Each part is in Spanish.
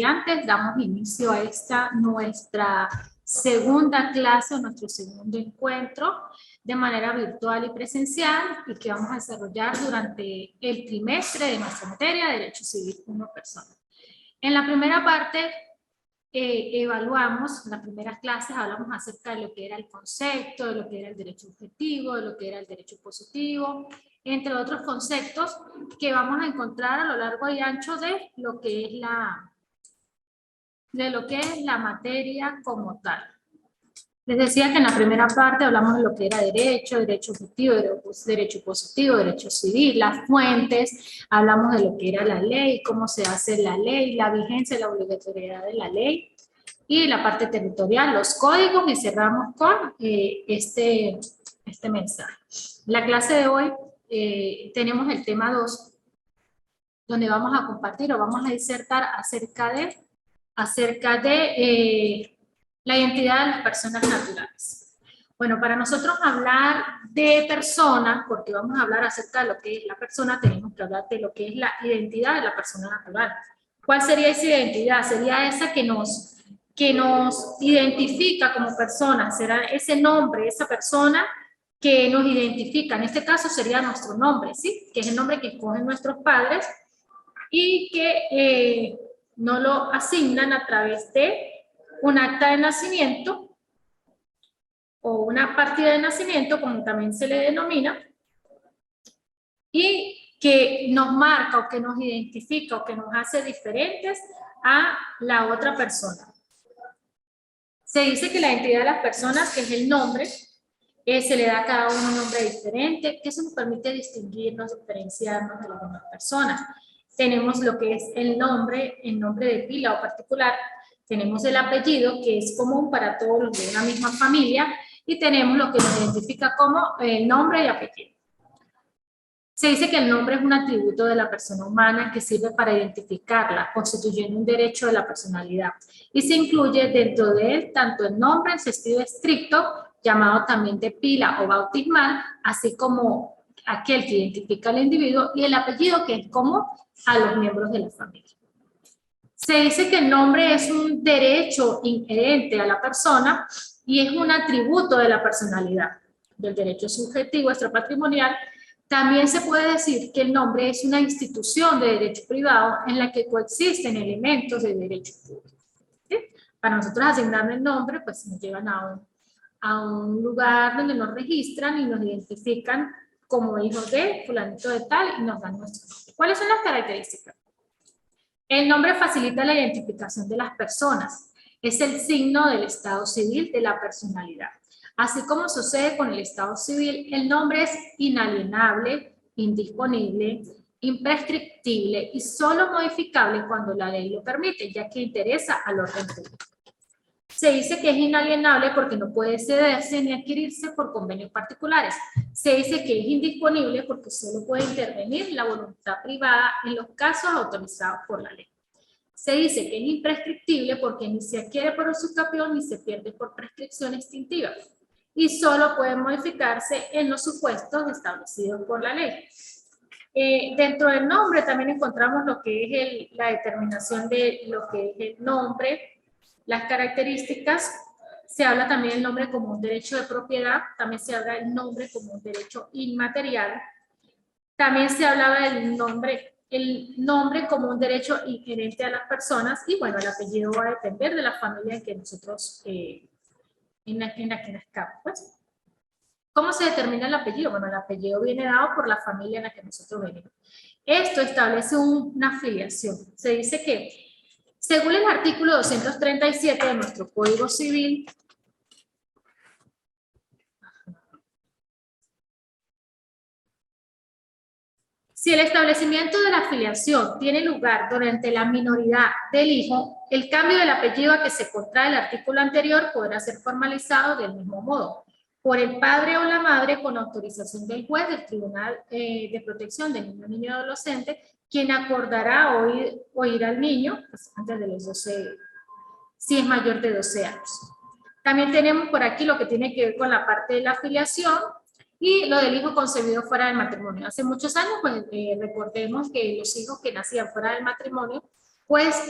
estudiantes, damos inicio a esta nuestra segunda clase o nuestro segundo encuentro de manera virtual y presencial y que vamos a desarrollar durante el trimestre de nuestra materia de Derecho Civil 1 Persona. En la primera parte evaluamos, en las primeras clases hablamos acerca de lo que era el concepto, de lo que era el derecho objetivo, de lo que era el derecho positivo, entre otros conceptos que vamos a encontrar a lo largo y ancho de lo que es la materia como tal. Les decía que en la primera parte hablamos de lo que era derecho objetivo, derecho positivo, derecho civil, las fuentes, hablamos de lo que era la ley, cómo se hace la ley, la vigencia y la obligatoriedad de la ley, y la parte territorial, los códigos, y cerramos con este mensaje. La clase de hoy tenemos el tema 2, donde vamos a compartir o vamos a disertar acerca de la identidad de las personas naturales. Bueno, para nosotros hablar de persona, porque vamos a hablar acerca de lo que es la persona, tenemos que hablar de lo que es la identidad de la persona natural. ¿Cuál sería esa identidad? Sería esa que nos identifica como persona, será ese nombre, esa persona que nos identifica. En este caso sería nuestro nombre, ¿sí? Que es el nombre que escogen nuestros padres y que no lo asignan a través de un acta de nacimiento o una partida de nacimiento, como también se le denomina, y que nos marca o que nos identifica o que nos hace diferentes a la otra persona. Se dice que la identidad de las personas, que es el nombre, se le da a cada uno un nombre diferente, que eso nos permite distinguirnos, diferenciarnos de las demás personas. Tenemos lo que es el nombre de pila o particular. Tenemos el apellido, que es común para todos los de una misma familia, y tenemos lo que nos identifica como el nombre y apellido. Se dice que el nombre es un atributo de la persona humana que sirve para identificarla, constituyendo un derecho de la personalidad, y se incluye dentro de él tanto el nombre en sentido estricto, llamado también de pila o bautismal, así como aquel que identifica al individuo, y el apellido, que es como a los miembros de la familia. Se dice que el nombre es un derecho inherente a la persona y es un atributo de la personalidad, del derecho subjetivo extrapatrimonial. También se puede decir que el nombre es una institución de derecho privado en la que coexisten elementos de derecho público. ¿Sí? Para nosotros asignarle el nombre, pues nos llevan a un lugar donde nos registran y nos identifican como hijos de fulanito de tal y nos dan nuestro nombre. ¿Cuáles son las características? El nombre facilita la identificación de las personas. Es el signo del estado civil de la personalidad. Así como sucede con el estado civil, el nombre es inalienable, indisponible, imprescriptible y solo modificable cuando la ley lo permite, ya que interesa al orden público. Se dice que es inalienable porque no puede cederse ni adquirirse por convenios particulares. Se dice que es indisponible porque solo puede intervenir la voluntad privada en los casos autorizados por la ley. Se dice que es imprescriptible porque ni se adquiere por usucapión ni se pierde por prescripción extintiva. Y solo puede modificarse en los supuestos establecidos por la ley. Dentro del nombre también encontramos lo que es la determinación de lo que es el nombre, las características. Se habla también del nombre como un derecho de propiedad, también se habla del nombre como un derecho inmaterial, también se hablaba del nombre, el nombre como un derecho inherente a las personas, y bueno, el apellido va a depender de la familia en que nosotros, en la que nazcamos, pues. ¿Cómo se determina el apellido? Bueno, el apellido viene dado por la familia en la que nosotros venimos. Esto establece una filiación. Se dice que, según el artículo 237 de nuestro Código Civil, si el establecimiento de la filiación tiene lugar durante la minoridad del hijo, el cambio del apellido a que se contrae el artículo anterior podrá ser formalizado del mismo modo por el padre o la madre con autorización del juez del Tribunal de Protección del Niño y Adolescente, quien acordará oír al niño pues, antes de los 12, si es mayor de 12 años. También tenemos por aquí lo que tiene que ver con la parte de la filiación y lo del hijo concebido fuera del matrimonio. Hace muchos años, pues recordemos que los hijos que nacían fuera del matrimonio, pues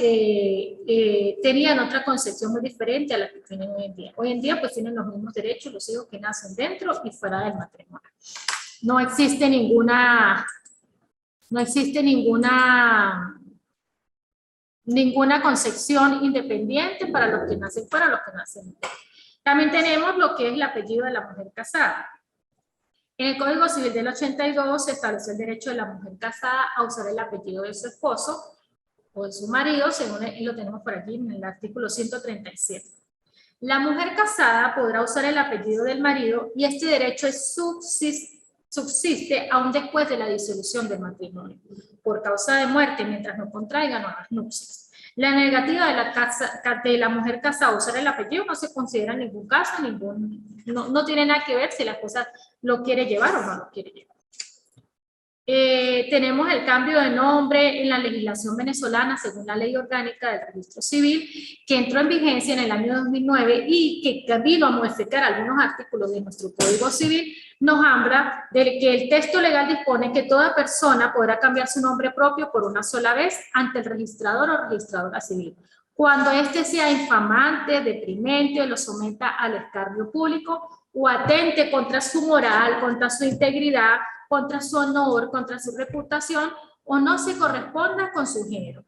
tenían otra concepción muy diferente a la que tienen hoy en día. Hoy en día pues tienen los mismos derechos los hijos que nacen dentro y fuera del matrimonio. No existe ninguna concepción independiente para los que nacen fuera, los que nacen dentro. También tenemos lo que es el apellido de la mujer casada. En el Código Civil del 82 se estableció el derecho de la mujer casada a usar el apellido de su esposo o de su marido, según lo tenemos por aquí en el artículo 137. La mujer casada podrá usar el apellido del marido y este derecho subsiste aún después de la disolución del matrimonio, por causa de muerte mientras no contraigan nuevas nupcias. La negativa de la mujer casada a usar el apellido no se considera en ningún caso, no tiene nada que ver si la esposa lo quiere llevar o no lo quiere llevar. Tenemos el cambio de nombre en la legislación venezolana según la ley orgánica del registro civil que entró en vigencia en el año 2009 y que vino a modificar algunos artículos de nuestro Código Civil. Nos habla de que el texto legal dispone que toda persona podrá cambiar su nombre propio por una sola vez ante el registrador o registradora civil, cuando éste sea infamante, deprimente o lo someta al escarnio público o atente contra su moral, contra su integridad, contra su honor, contra su reputación o no se corresponda con su género,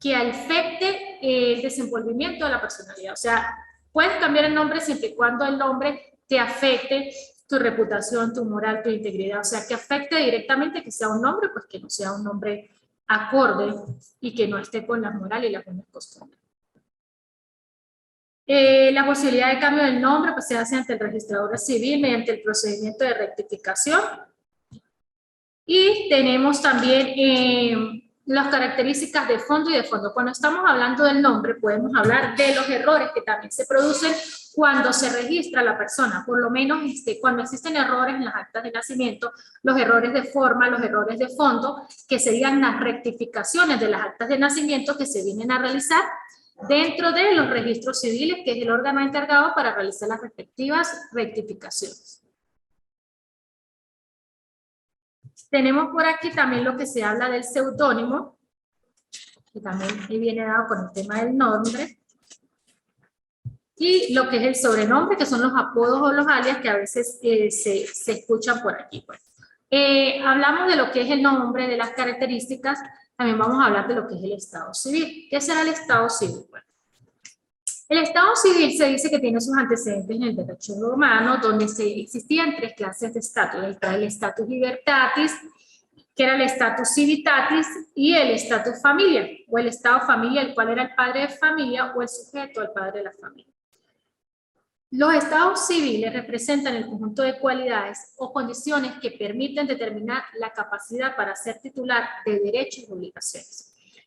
que afecte el desenvolvimiento de la personalidad. O sea, puedes cambiar el nombre siempre y cuando el nombre te afecte tu reputación, tu moral, tu integridad, o sea, que afecte directamente, que sea un nombre, pues que no sea un nombre acorde y que no esté con las morales y las buenas costumbres. La posibilidad de cambio del nombre pues, se hace ante el registrador civil mediante el procedimiento de rectificación. Y tenemos también las características de fondo y de fondo. Cuando estamos hablando del nombre, podemos hablar de los errores que también se producen cuando se registra la persona. Por lo menos cuando existen errores en las actas de nacimiento, los errores de forma, los errores de fondo, que serían las rectificaciones de las actas de nacimiento que se vienen a realizar dentro de los registros civiles, que es el órgano encargado para realizar las respectivas rectificaciones. Tenemos por aquí también lo que se habla del seudónimo, que también viene dado con el tema del nombre, y lo que es el sobrenombre, que son los apodos o los alias que a veces se escuchan por aquí. Pues. Hablamos de lo que es el nombre, de las características, también vamos a hablar de lo que es el estado civil. ¿Qué será el estado civil? Bueno, el estado civil se dice que tiene sus antecedentes en el derecho romano, donde existían tres clases de estatus. Está el status libertatis, que era el status civitatis, y el status familia, o el estado familia, el cual era el padre de familia, o el sujeto, el padre de la familia. Los estados civiles representan el conjunto de cualidades o condiciones que permiten determinar la capacidad para ser titular de derechos y obligaciones.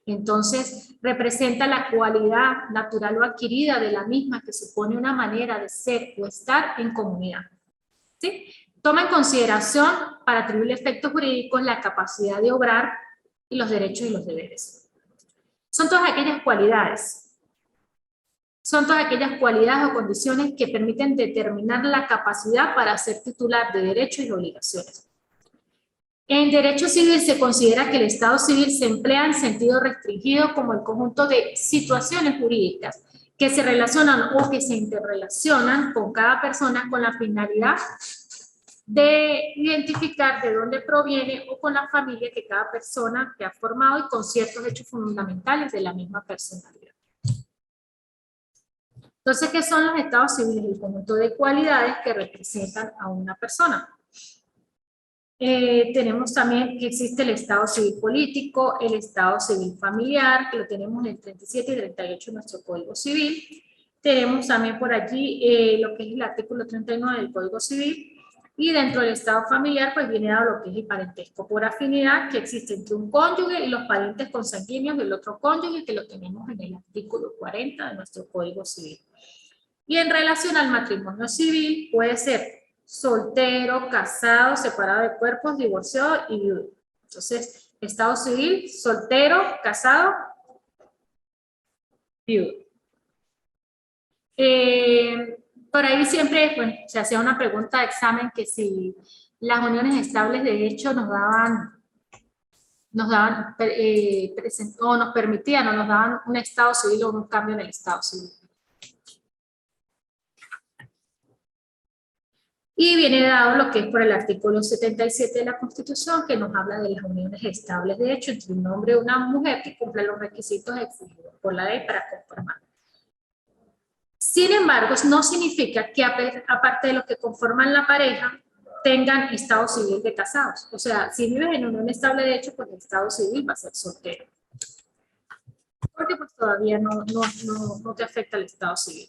Entonces, representa la cualidad natural o adquirida de la misma que supone una manera de ser o estar en comunidad. ¿Sí? Toma en consideración, para atribuir efectos jurídicos, la capacidad de obrar y los derechos y los deberes. Son todas aquellas cualidades o condiciones que permiten determinar la capacidad para ser titular de derechos y obligaciones. En derecho civil se considera que el estado civil se emplea en sentido restringido como el conjunto de situaciones jurídicas que se relacionan o que se interrelacionan con cada persona con la finalidad de identificar de dónde proviene o con la familia que cada persona que ha formado y con ciertos hechos fundamentales de la misma personalidad. Entonces, ¿qué son los estados civiles? El conjunto de cualidades que representan a una persona. Tenemos también que existe el estado civil político, el estado civil familiar, que lo tenemos en el 37 y 38 de nuestro Código Civil. Tenemos también por allí lo que es el artículo 39 del Código Civil. Y dentro del estado familiar, pues viene dado lo que es el parentesco por afinidad, que existe entre un cónyuge y los parientes consanguíneos del otro cónyuge, que lo tenemos en el artículo 40 de nuestro Código Civil. Y en relación al matrimonio civil, puede ser soltero, casado, separado de cuerpos, divorciado y viudo. Entonces, estado civil, soltero, casado, viudo. Por ahí siempre bueno, se hacía una pregunta de examen que si las uniones estables de hecho nos daban nos daban, o nos permitían o nos daban un estado civil o un cambio en el estado civil. Y viene dado lo que es por el artículo 77 de la Constitución, que nos habla de las uniones estables de hecho entre un hombre y una mujer que cumplen los requisitos exigidos por la ley para conformar. Sin embargo, no significa que aparte de los que conforman la pareja, tengan estado civil de casados. O sea, si vives en unión estable de hecho, pues el estado civil va a ser soltero. Porque pues todavía no te afecta el estado civil.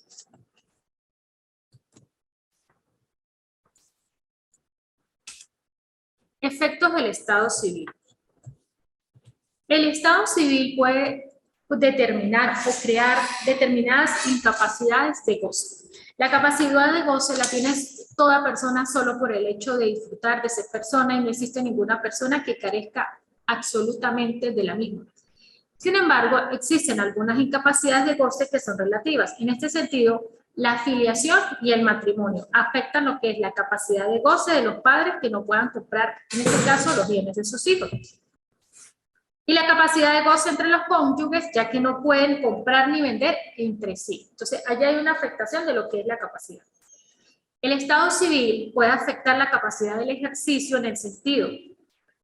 Efectos del estado civil. El estado civil puede determinar o crear determinadas incapacidades de goce. La capacidad de goce la tiene toda persona solo por el hecho de disfrutar de ser persona y no existe ninguna persona que carezca absolutamente de la misma. Sin embargo, existen algunas incapacidades de goce que son relativas. En este sentido, la filiación y el matrimonio afectan lo que es la capacidad de goce de los padres que no puedan comprar, en este caso, los bienes de sus hijos. Y la capacidad de goce entre los cónyuges, ya que no pueden comprar ni vender entre sí. Entonces, allá hay una afectación de lo que es la capacidad. El estado civil puede afectar la capacidad del ejercicio en el sentido: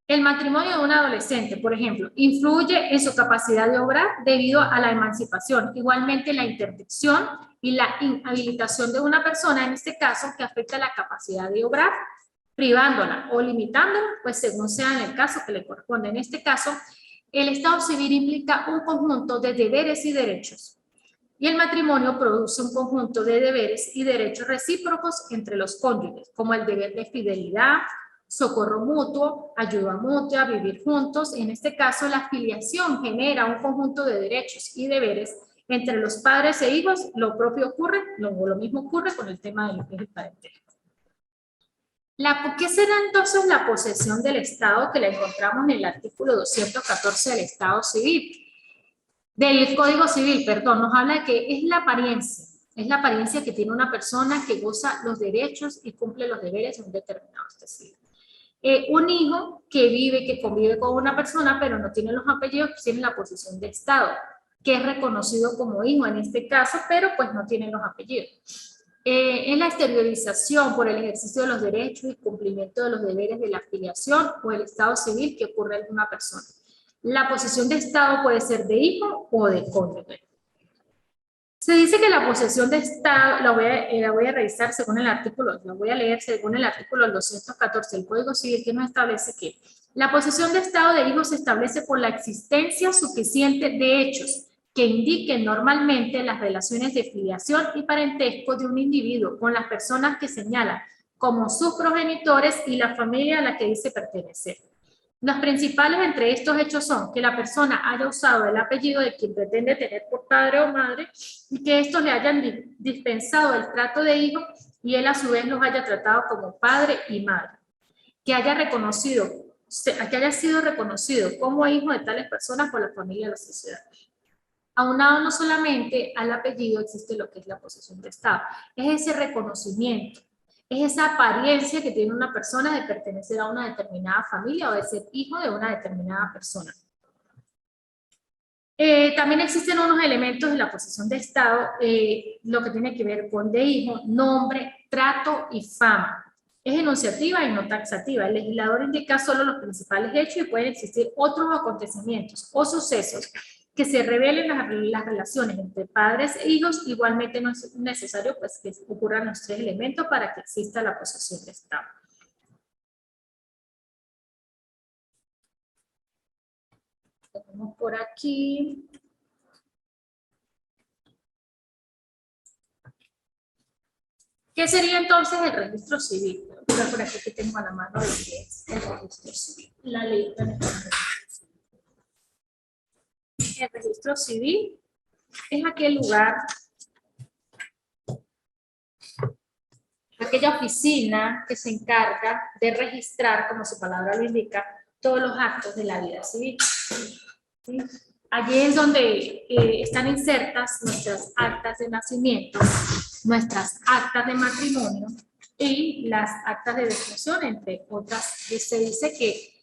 el matrimonio de un adolescente, por ejemplo, influye en su capacidad de obrar debido a la emancipación. Igualmente, la interdicción y la inhabilitación de una persona, en este caso, que afecta la capacidad de obrar, privándola o limitándola, pues según sea en el caso que le corresponde. En este caso, el estado civil implica un conjunto de deberes y derechos. Y el matrimonio produce un conjunto de deberes y derechos recíprocos entre los cónyuges, como el deber de fidelidad, socorro mutuo, ayuda mutua, vivir juntos. En este caso, la filiación genera un conjunto de derechos y deberes entre los padres e hijos. Lo propio ocurre, lo mismo ocurre con el tema de lo que es el parentesco. ¿Qué será entonces la posesión del Estado que la encontramos en el artículo 214 del Estado Civil? Del Código Civil, perdón, nos habla de que es la apariencia que tiene una persona que goza los derechos y cumple los deberes en un determinado estado. Un hijo que convive con una persona pero no tiene los apellidos, pues tiene la posesión de Estado, que es reconocido como hijo en este caso, pero pues no tiene los apellidos. Es la exteriorización por el ejercicio de los derechos y cumplimiento de los deberes de la filiación o el estado civil que ocurre en una persona. La posesión de Estado puede ser de hijo o de cónyuge. Se dice que la posesión de Estado, la voy a revisar según el artículo, la voy a leer según el artículo 214 del Código Civil, que nos establece que la posesión de Estado de hijos se establece por la existencia suficiente de hechos que indiquen normalmente las relaciones de filiación y parentesco de un individuo con las personas que señala como sus progenitores y la familia a la que dice pertenecer. Los principales entre estos hechos son que la persona haya usado el apellido de quien pretende tener por padre o madre y que estos le hayan dispensado el trato de hijo y él a su vez los haya tratado como padre y madre. Que haya sido reconocido como hijo de tales personas por la familia y la sociedad. Aunado no solamente al apellido existe lo que es la posesión de Estado, es ese reconocimiento, es esa apariencia que tiene una persona de pertenecer a una determinada familia o de ser hijo de una determinada persona. También existen unos elementos de la posesión de Estado, lo que tiene que ver con de hijo, nombre, trato y fama. Es enunciativa y no taxativa. El legislador indica solo los principales hechos y pueden existir otros acontecimientos o sucesos que se revelen las relaciones entre padres e hijos. Igualmente no es necesario pues, que ocurran los tres elementos para que exista la posesión de Estado. Tenemos por aquí. ¿Qué sería entonces el registro civil? Por aquí que tengo a la mano lo que es el registro civil. La ley del registro civil. El registro civil es aquel lugar, aquella oficina que se encarga de registrar, como su palabra lo indica, todos los actos de la vida civil. ¿Sí? Allí es donde están insertas nuestras actas de nacimiento, nuestras actas de matrimonio y las actas de defunción, entre otras. Se dice que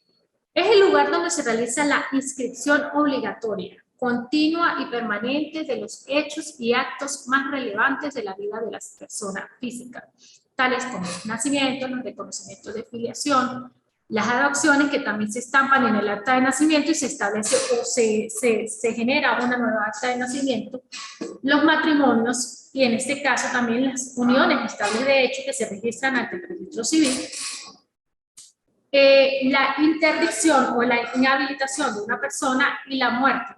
Es el lugar donde se realiza la inscripción obligatoria, continua y permanente de los hechos y actos más relevantes de la vida de las personas físicas, tales como los nacimientos, los reconocimientos de filiación, las adopciones que también se estampan en el acta de nacimiento y se establece o se genera una nueva acta de nacimiento, los matrimonios y en este caso también las uniones estables de hecho que se registran ante el registro civil, la interdicción o la inhabilitación de una persona y la muerte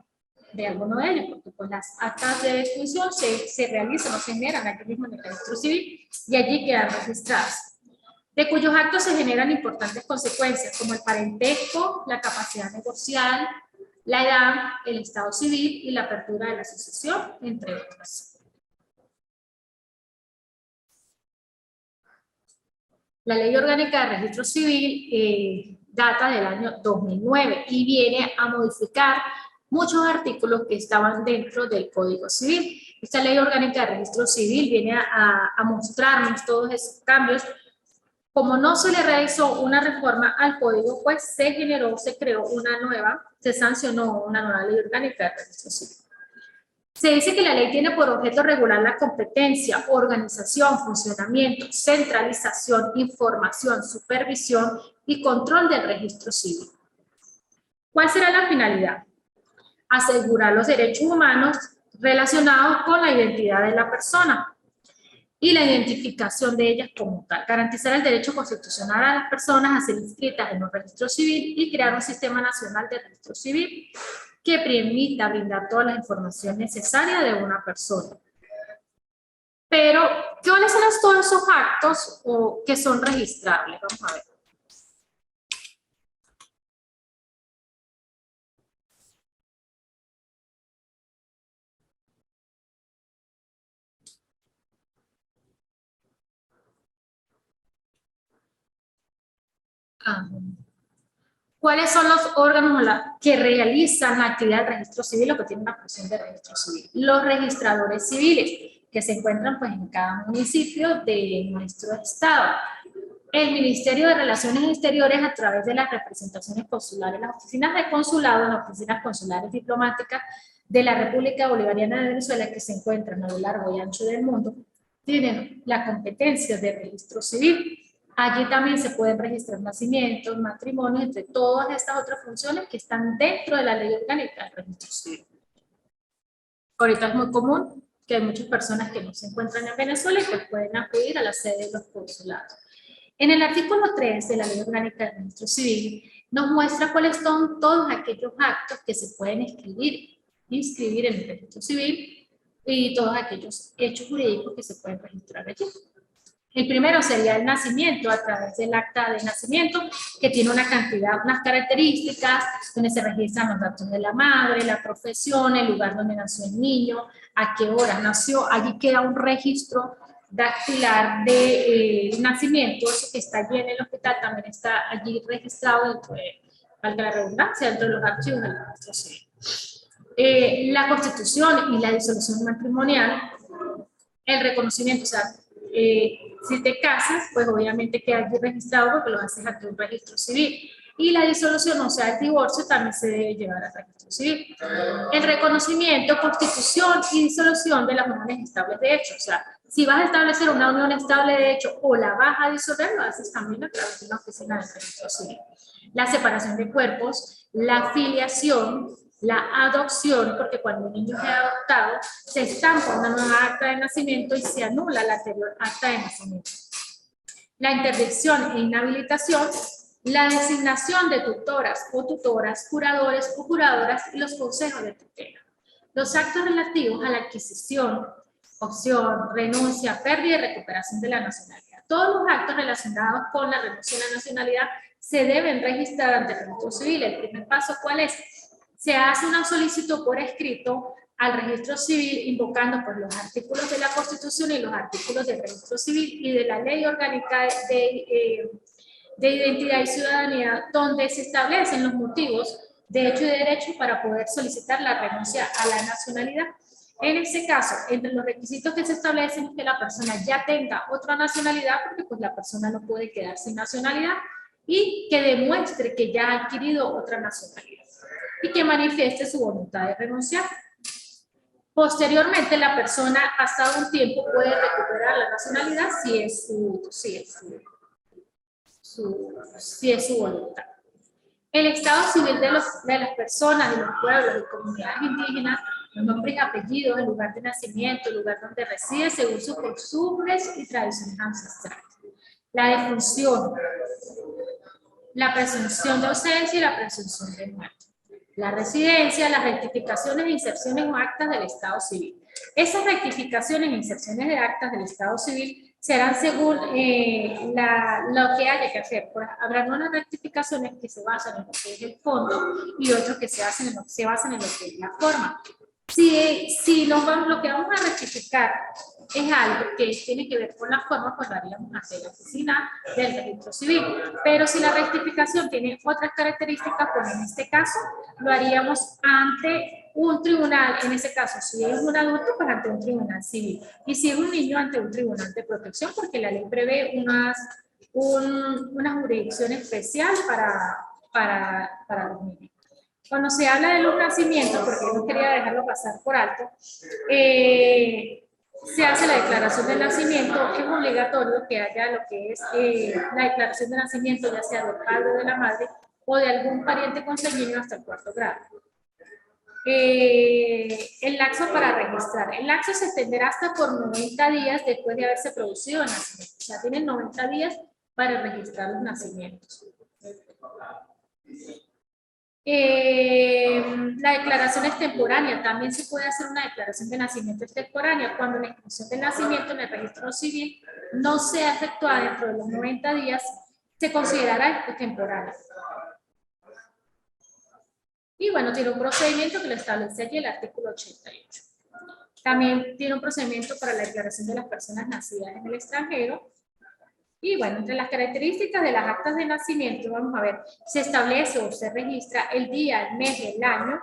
de alguno de ellos, porque pues las actas de defunción se realizan o se generan aquí mismo en el registro civil y allí quedan registradas, de cuyos actos se generan importantes consecuencias como el parentesco, la capacidad negocial, la edad, el estado civil y la apertura de la sucesión, entre otras. La Ley Orgánica de Registro Civil data del año 2009 y viene a modificar muchos artículos que estaban dentro del Código Civil. Esta Ley Orgánica de Registro Civil viene a mostrarnos todos esos cambios. Como no se le realizó una reforma al Código, pues se creó una nueva, se sancionó una nueva Ley Orgánica de Registro Civil. Se dice que la ley tiene por objeto regular la competencia, organización, funcionamiento, centralización, información, supervisión y control del registro civil. ¿Cuál será la finalidad? Asegurar los derechos humanos relacionados con la identidad de la persona y la identificación de ellas como tal. Garantizar el derecho constitucional a las personas a ser inscritas en un registro civil y crear un sistema nacional de registro civil que permita brindar toda la información necesaria de una persona. Pero, ¿cuáles son todos esos actos que son registrables? Vamos a ver. ¿Cuáles son los órganos que realizan la actividad de registro civil o que tienen la función de registro civil? Los registradores civiles, que se encuentran pues, en cada municipio de nuestro estado. El Ministerio de Relaciones Exteriores, a través de las representaciones consulares, las oficinas de consulado, las oficinas consulares diplomáticas de la República Bolivariana de Venezuela, que se encuentran a lo largo y ancho del mundo, tienen la competencia de registro civil. Allí también se pueden registrar nacimientos, matrimonios, entre todas estas otras funciones que están dentro de la ley orgánica del registro civil. Ahorita es muy común que hay muchas personas que no se encuentran en Venezuela y pues pueden acudir a la sede de los consulados. En el artículo 3 de la ley orgánica del registro civil nos muestra cuáles son todos aquellos actos que se pueden inscribir en el registro civil y todos aquellos hechos jurídicos que se pueden registrar allí. El primero sería el nacimiento a través del acta de nacimiento, que tiene una cantidad, unas características, donde se registran los datos de la madre, la profesión, el lugar donde nació el niño, a qué hora nació. Allí queda un registro dactilar de nacimiento, eso que está allí en el hospital también está allí registrado dentro de, valga la redundancia, dentro de los archivos del registro civil. La constitución y la disolución matrimonial, el reconocimiento, o sea, si te casas, pues obviamente queda allí registrado porque lo haces ante un registro civil. Y la disolución, o sea, el divorcio, también se debe llevar al registro civil. El reconocimiento, constitución y disolución de las uniones estables de hecho. O sea, si vas a establecer una unión estable de hecho o la vas a disolver, lo haces también a través de una oficina del registro civil. La separación de cuerpos, la filiación, la adopción, porque cuando un niño es adoptado, se estampa una nueva acta de nacimiento y se anula la anterior acta de nacimiento. La interdicción e inhabilitación, la designación de tutoras o tutoras, curadores o curadoras y los consejos de tutela. Los actos relativos a la adquisición, opción, renuncia, pérdida y recuperación de la nacionalidad. Todos los actos relacionados con la renuncia de la nacionalidad se deben registrar ante el registro civil. El primer paso, ¿cuál es? Se hace una solicitud por escrito al registro civil invocando pues, los artículos de la Constitución y los artículos del registro civil y de la Ley Orgánica de Identidad y Ciudadanía, donde se establecen los motivos de hecho y de derecho para poder solicitar la renuncia a la nacionalidad. En este caso, entre los requisitos que se establecen es que la persona ya tenga otra nacionalidad, porque pues la persona no puede quedar sin nacionalidad, y que demuestre que ya ha adquirido otra nacionalidad y que manifieste su voluntad de renunciar. Posteriormente, la persona, pasado un tiempo, puede recuperar la nacionalidad si es su voluntad. El estado civil de las personas, de los pueblos y comunidades indígenas, los nombres y apellidos, el lugar de nacimiento, el lugar donde reside, según sus costumbres y tradiciones ancestrales. La defunción, la presunción de ausencia y la presunción de muerte. La residencia, las rectificaciones e inserciones o actas del Estado civil. Esas rectificaciones e inserciones de actas del Estado civil serán según lo que haya que hacer. Pues, habrá unas rectificaciones que se basan en lo que es el fondo y otras que se basan en lo que es la forma. Si lo que vamos a rectificar es algo que tiene que ver con la forma, pues lo haríamos ante la oficina del registro civil. Pero si la rectificación tiene otras características, pues en este caso lo haríamos ante un tribunal, en ese caso, si es un adulto, pues ante un tribunal civil. Y si es un niño, ante un tribunal de protección, porque la ley prevé una jurisdicción especial para los niños. Cuando se habla de los nacimientos, porque no quería dejarlo pasar por alto, se hace la declaración de nacimiento. Es obligatorio que haya lo que es la declaración de nacimiento, ya sea del padre o de la madre, o de algún pariente consanguíneo hasta el 4º grado. El lapso para registrar. El lapso se extenderá hasta por 90 días después de haberse producido el nacimiento. O sea, tienen 90 días para registrar los nacimientos. La declaración extemporánea. También se puede hacer una declaración de nacimiento extemporánea cuando la inscripción del nacimiento en el registro civil no sea efectuada dentro de los 90 días, se considerará extemporánea. Y bueno, tiene un procedimiento que lo establece allí el artículo 88. También tiene un procedimiento para la declaración de las personas nacidas en el extranjero. Y bueno, entre las características de las actas de nacimiento, vamos a ver, se establece o se registra el día, el mes, el año,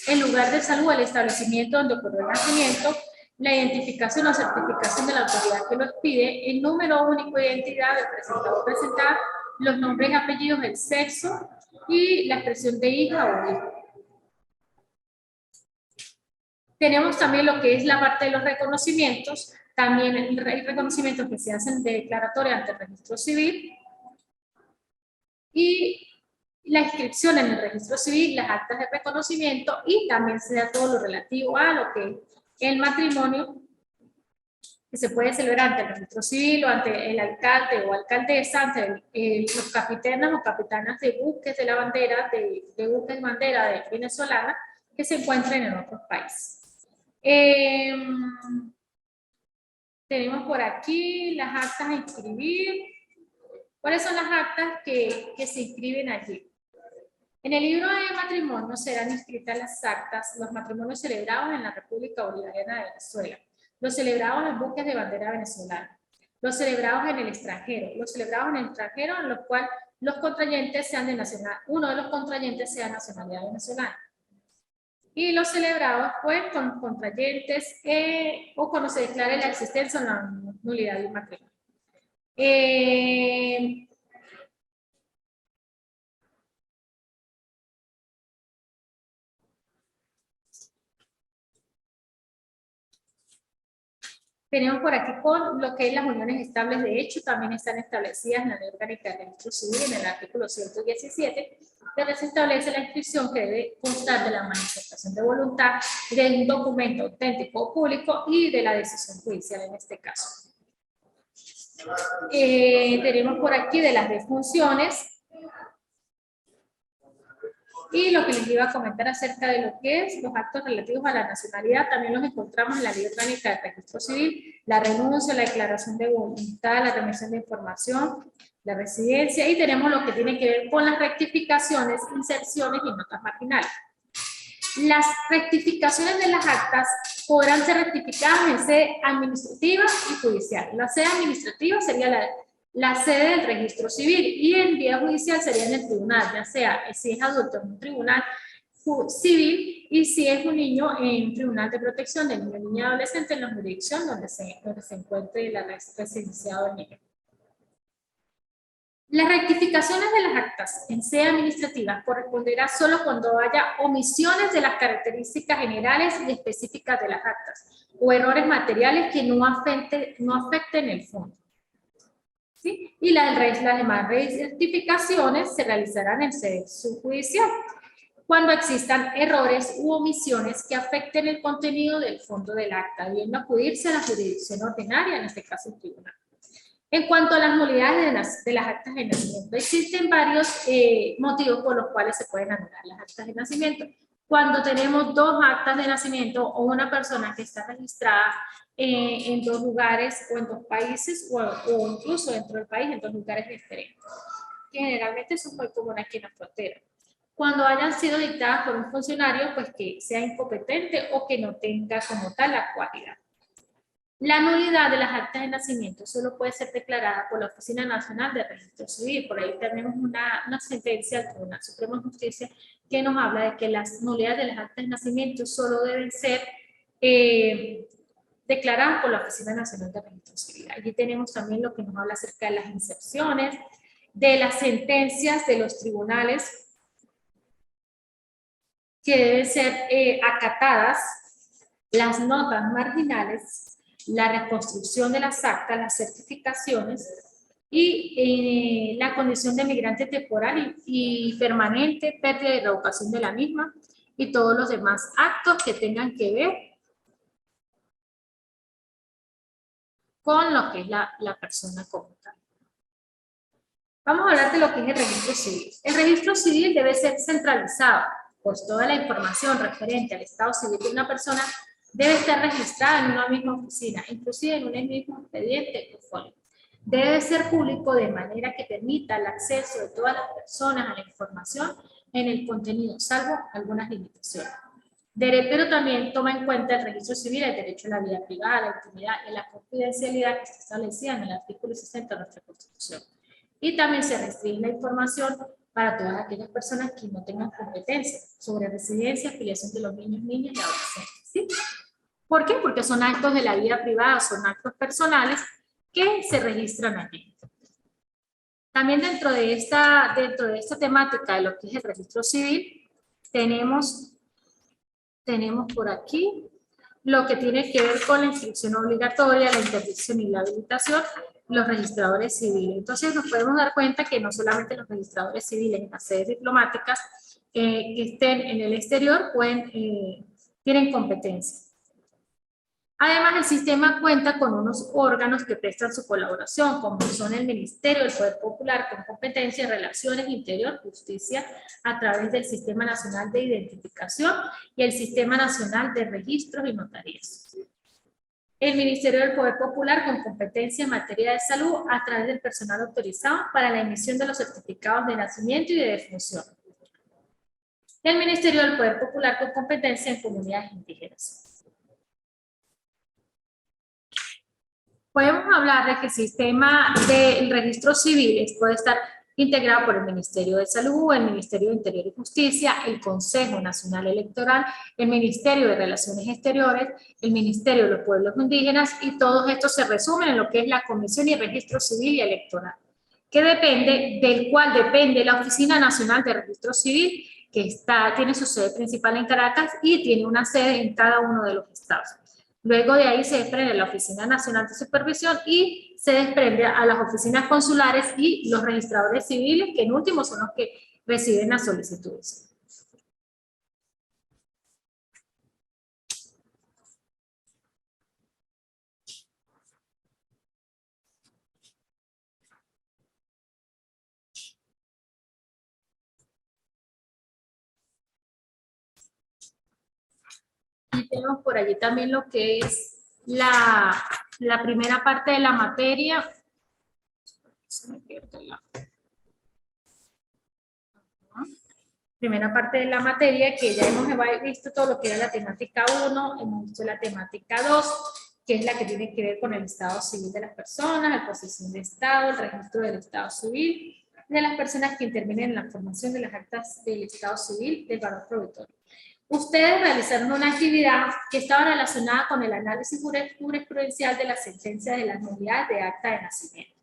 el lugar de salud, el establecimiento donde ocurrió el nacimiento, la identificación o certificación de la autoridad que lo expide, el número único de identidad del presentador o presentada, los nombres y apellidos, el sexo y la expresión de hija o hijo. Tenemos también lo que es la parte de los reconocimientos. También hay reconocimientos que se hacen de declaratoria ante el registro civil y la inscripción en el registro civil, las actas de reconocimiento y también se da todo lo relativo a lo que es el matrimonio que se puede celebrar ante el registro civil o ante el alcalde o alcaldesa, ante los capitanes o capitanas de buques de la bandera, de buques de bandera de venezolana que se encuentren en otros países. Tenemos por aquí las actas a inscribir. ¿Cuáles son las actas que se inscriben allí? En el libro de matrimonio serán inscritas las actas, los matrimonios celebrados en la República Bolivariana de Venezuela, los celebrados en buques de bandera venezolana, los celebrados en el extranjero, en los cuales los contrayentes sean de nacionalidad, uno de los contrayentes sea nacionalidad venezolana. Y los celebrados, pues, con contrayentes o cuando se declare la existencia o la nulidad de un matrimonio. Tenemos por aquí con lo que es las uniones estables de hecho, también están establecidas en la Ley Orgánica del Registro Civil, en el artículo 117, donde se establece la inscripción que debe constar de la manifestación de voluntad, de un documento auténtico o público y de la decisión judicial en este caso. Tenemos por aquí de las defunciones. Y lo que les iba a comentar acerca de lo que es los actos relativos a la nacionalidad, también los encontramos en la Ley Orgánica del Registro Civil, la renuncia, la declaración de voluntad, la remisión de información, la residencia, y tenemos lo que tiene que ver con las rectificaciones, inserciones y notas marginales. Las rectificaciones de las actas podrán ser rectificadas en sede administrativa y judicial. La sede administrativa sería la sede del registro civil y en vía judicial sería en el tribunal, ya sea si es adulto en un tribunal civil y si es un niño en un tribunal de protección de niño, niña y adolescente en la jurisdicción donde se encuentre residenciado el niño. Las rectificaciones de las actas en sede administrativa corresponderá solo cuando haya omisiones de las características generales y específicas de las actas o errores materiales que no afecten el fondo. ¿Sí? Y las demás rectificaciones se realizarán en sede subjudicial cuando existan errores u omisiones que afecten el contenido del fondo del acta, debiendo acudirse a la jurisdicción ordinaria, en este caso el tribunal. En cuanto a las nulidades de las actas de nacimiento, existen varios motivos por los cuales se pueden anular las actas de nacimiento. Cuando tenemos dos actas de nacimiento o una persona que está registrada en dos lugares o en dos países o incluso dentro del país en dos lugares diferentes, que generalmente eso es muy común aquí en la frontera. Cuando hayan sido dictadas por un funcionario, pues que sea incompetente o que no tenga como tal la cualidad. La nulidad de las actas de nacimiento solo puede ser declarada por la Oficina Nacional de Registro Civil. Por ahí tenemos una sentencia del Tribunal Supremo de Justicia que nos habla de que las nulidades de las actas de nacimiento solo deben ser declaradas por la Oficina Nacional de Registro Civil. Aquí tenemos también lo que nos habla acerca de las incepciones, de las sentencias de los tribunales que deben ser acatadas, las notas marginales, la reconstrucción de las actas, las certificaciones y la condición de migrante temporal y permanente, pérdida y revocación de la misma y todos los demás actos que tengan que ver con lo que es la persona como tal. Vamos a hablar de lo que es el registro civil. El registro civil debe ser centralizado, pues toda la información referente al estado civil de una persona debe estar registrada en una misma oficina, inclusive en un mismo expediente o folio. Debe ser público de manera que permita el acceso de todas las personas a la información en el contenido, salvo algunas limitaciones. Pero también toma en cuenta el registro civil el derecho a la vida privada, la intimidad y la confidencialidad que está establecida en el artículo 60 de nuestra Constitución. Y también se restringe la información para todas aquellas personas que no tengan competencia sobre residencia, afiliación de los niños, niñas y adolescentes. ¿Sí? ¿Por qué? Porque son actos de la vida privada, son actos personales que se registran allí. También dentro de esta temática de lo que es el registro civil, tenemos por aquí lo que tiene que ver con la inscripción obligatoria, la interdicción y la habilitación, los registradores civiles. Entonces nos podemos dar cuenta que no solamente los registradores civiles en las sedes diplomáticas que estén en el exterior tienen competencia. Además, el sistema cuenta con unos órganos que prestan su colaboración, como son el Ministerio del Poder Popular con competencia en Relaciones Interior, Justicia, a través del Sistema Nacional de Identificación y el Sistema Nacional de Registros y Notarías. El Ministerio del Poder Popular con competencia en materia de salud a través del personal autorizado para la emisión de los certificados de nacimiento y de defunción. El Ministerio del Poder Popular con competencia en comunidades indígenas. Podemos hablar de que el sistema del registro civil puede estar integrado por el Ministerio de Salud, el Ministerio de Interior y Justicia, el Consejo Nacional Electoral, el Ministerio de Relaciones Exteriores, el Ministerio de los Pueblos Indígenas, y todos estos se resumen en lo que es la Comisión y Registro Civil y Electoral, del cual depende la Oficina Nacional de Registro Civil, que tiene su sede principal en Caracas y tiene una sede en cada uno de los estados. Luego de ahí se desprende la Oficina Nacional de Supervisión y se desprende a las oficinas consulares y los registradores civiles, que en último son los que reciben las solicitudes. Y tenemos por allí también lo que es la primera parte de la materia. Se me pierde primera parte de la materia, que ya hemos visto todo lo que era la temática 1, hemos visto la temática 2, que es la que tiene que ver con el estado civil de las personas, la posesión de estado, el registro del estado civil, de las personas que intervienen en la formación de las actas del estado civil del valor provitorio. Ustedes realizaron una actividad que estaba relacionada con el análisis jurisprudencial de la sentencia de las nulidades de acta de nacimiento.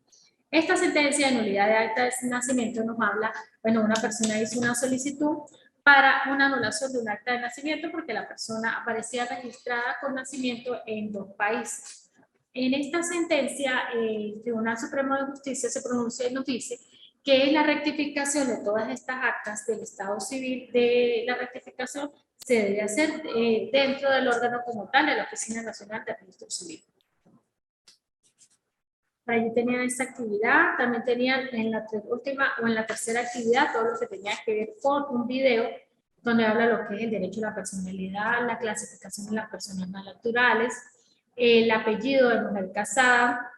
Esta sentencia de nulidad de acta de nacimiento nos habla, bueno, una persona hizo una solicitud para una anulación de un acta de nacimiento porque la persona aparecía registrada con nacimiento en 2 países. En esta sentencia, el Tribunal Supremo de Justicia se pronuncia y nos dice que la rectificación de todas estas actas del Estado Civil, de la rectificación, se debe hacer dentro del órgano como tal de la Oficina Nacional de Registro Civil. Allí tenían esta actividad, también tenían en la última o en la tercera actividad todo lo que tenía que ver con un video donde habla lo que es el derecho a la personalidad, la clasificación de las personas naturales, el apellido de mujer casada,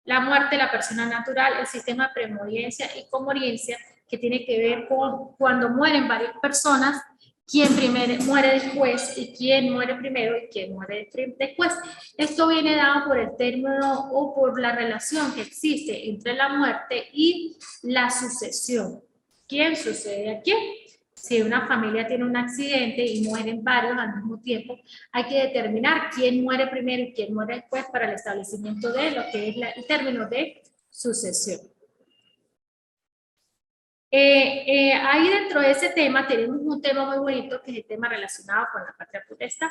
la muerte de la persona natural, el sistema de premoriencia y comoriencia, que tiene que ver con cuando mueren varias personas, quién primero muere después y quién muere primero y quién muere después. Esto viene dado por el término o por la relación que existe entre la muerte y la sucesión. ¿Quién sucede a quién? Si una familia tiene un accidente y mueren varios al mismo tiempo, hay que determinar quién muere primero y quién muere después para el establecimiento de lo que es el término de sucesión. Ahí dentro de ese tema tenemos un tema muy bonito que es el tema relacionado con la patria potestad.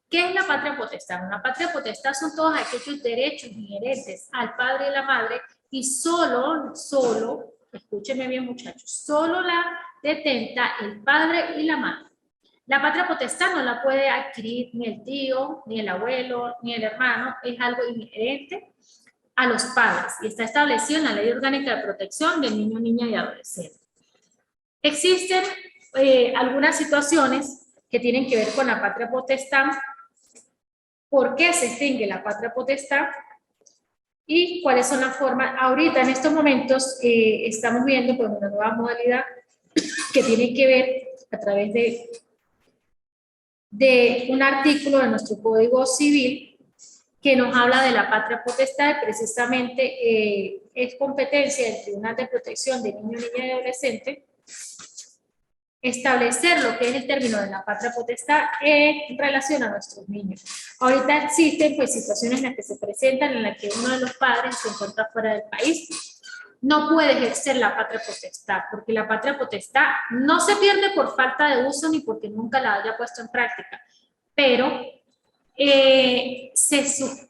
¿Qué es la patria potestad? Una patria potestad son todos aquellos derechos inherentes al padre y la madre y solo, escúchenme bien muchachos, solo la detenta el padre y la madre. La patria potestad no la puede adquirir ni el tío, ni el abuelo, ni el hermano, es algo inherente a los padres y está establecido en la Ley Orgánica de Protección del Niño, Niña y Adolescente. Existen algunas situaciones que tienen que ver con la patria potestad. ¿Por qué se extingue la patria potestad? Y cuáles son las formas. Ahorita, en estos momentos, estamos viendo pues, una nueva modalidad que tiene que ver a través de un artículo de nuestro Código Civil que nos habla de la patria potestad, precisamente es competencia del Tribunal de Protección de Niño, Niña y Adolescente establecer lo que es el término de la patria potestad en relación a nuestros niños. Ahorita existen pues situaciones en las que se presentan en las que uno de los padres se encuentra fuera del país, no puede ejercer la patria potestad, porque la patria potestad no se pierde por falta de uso ni porque nunca la haya puesto en práctica, pero se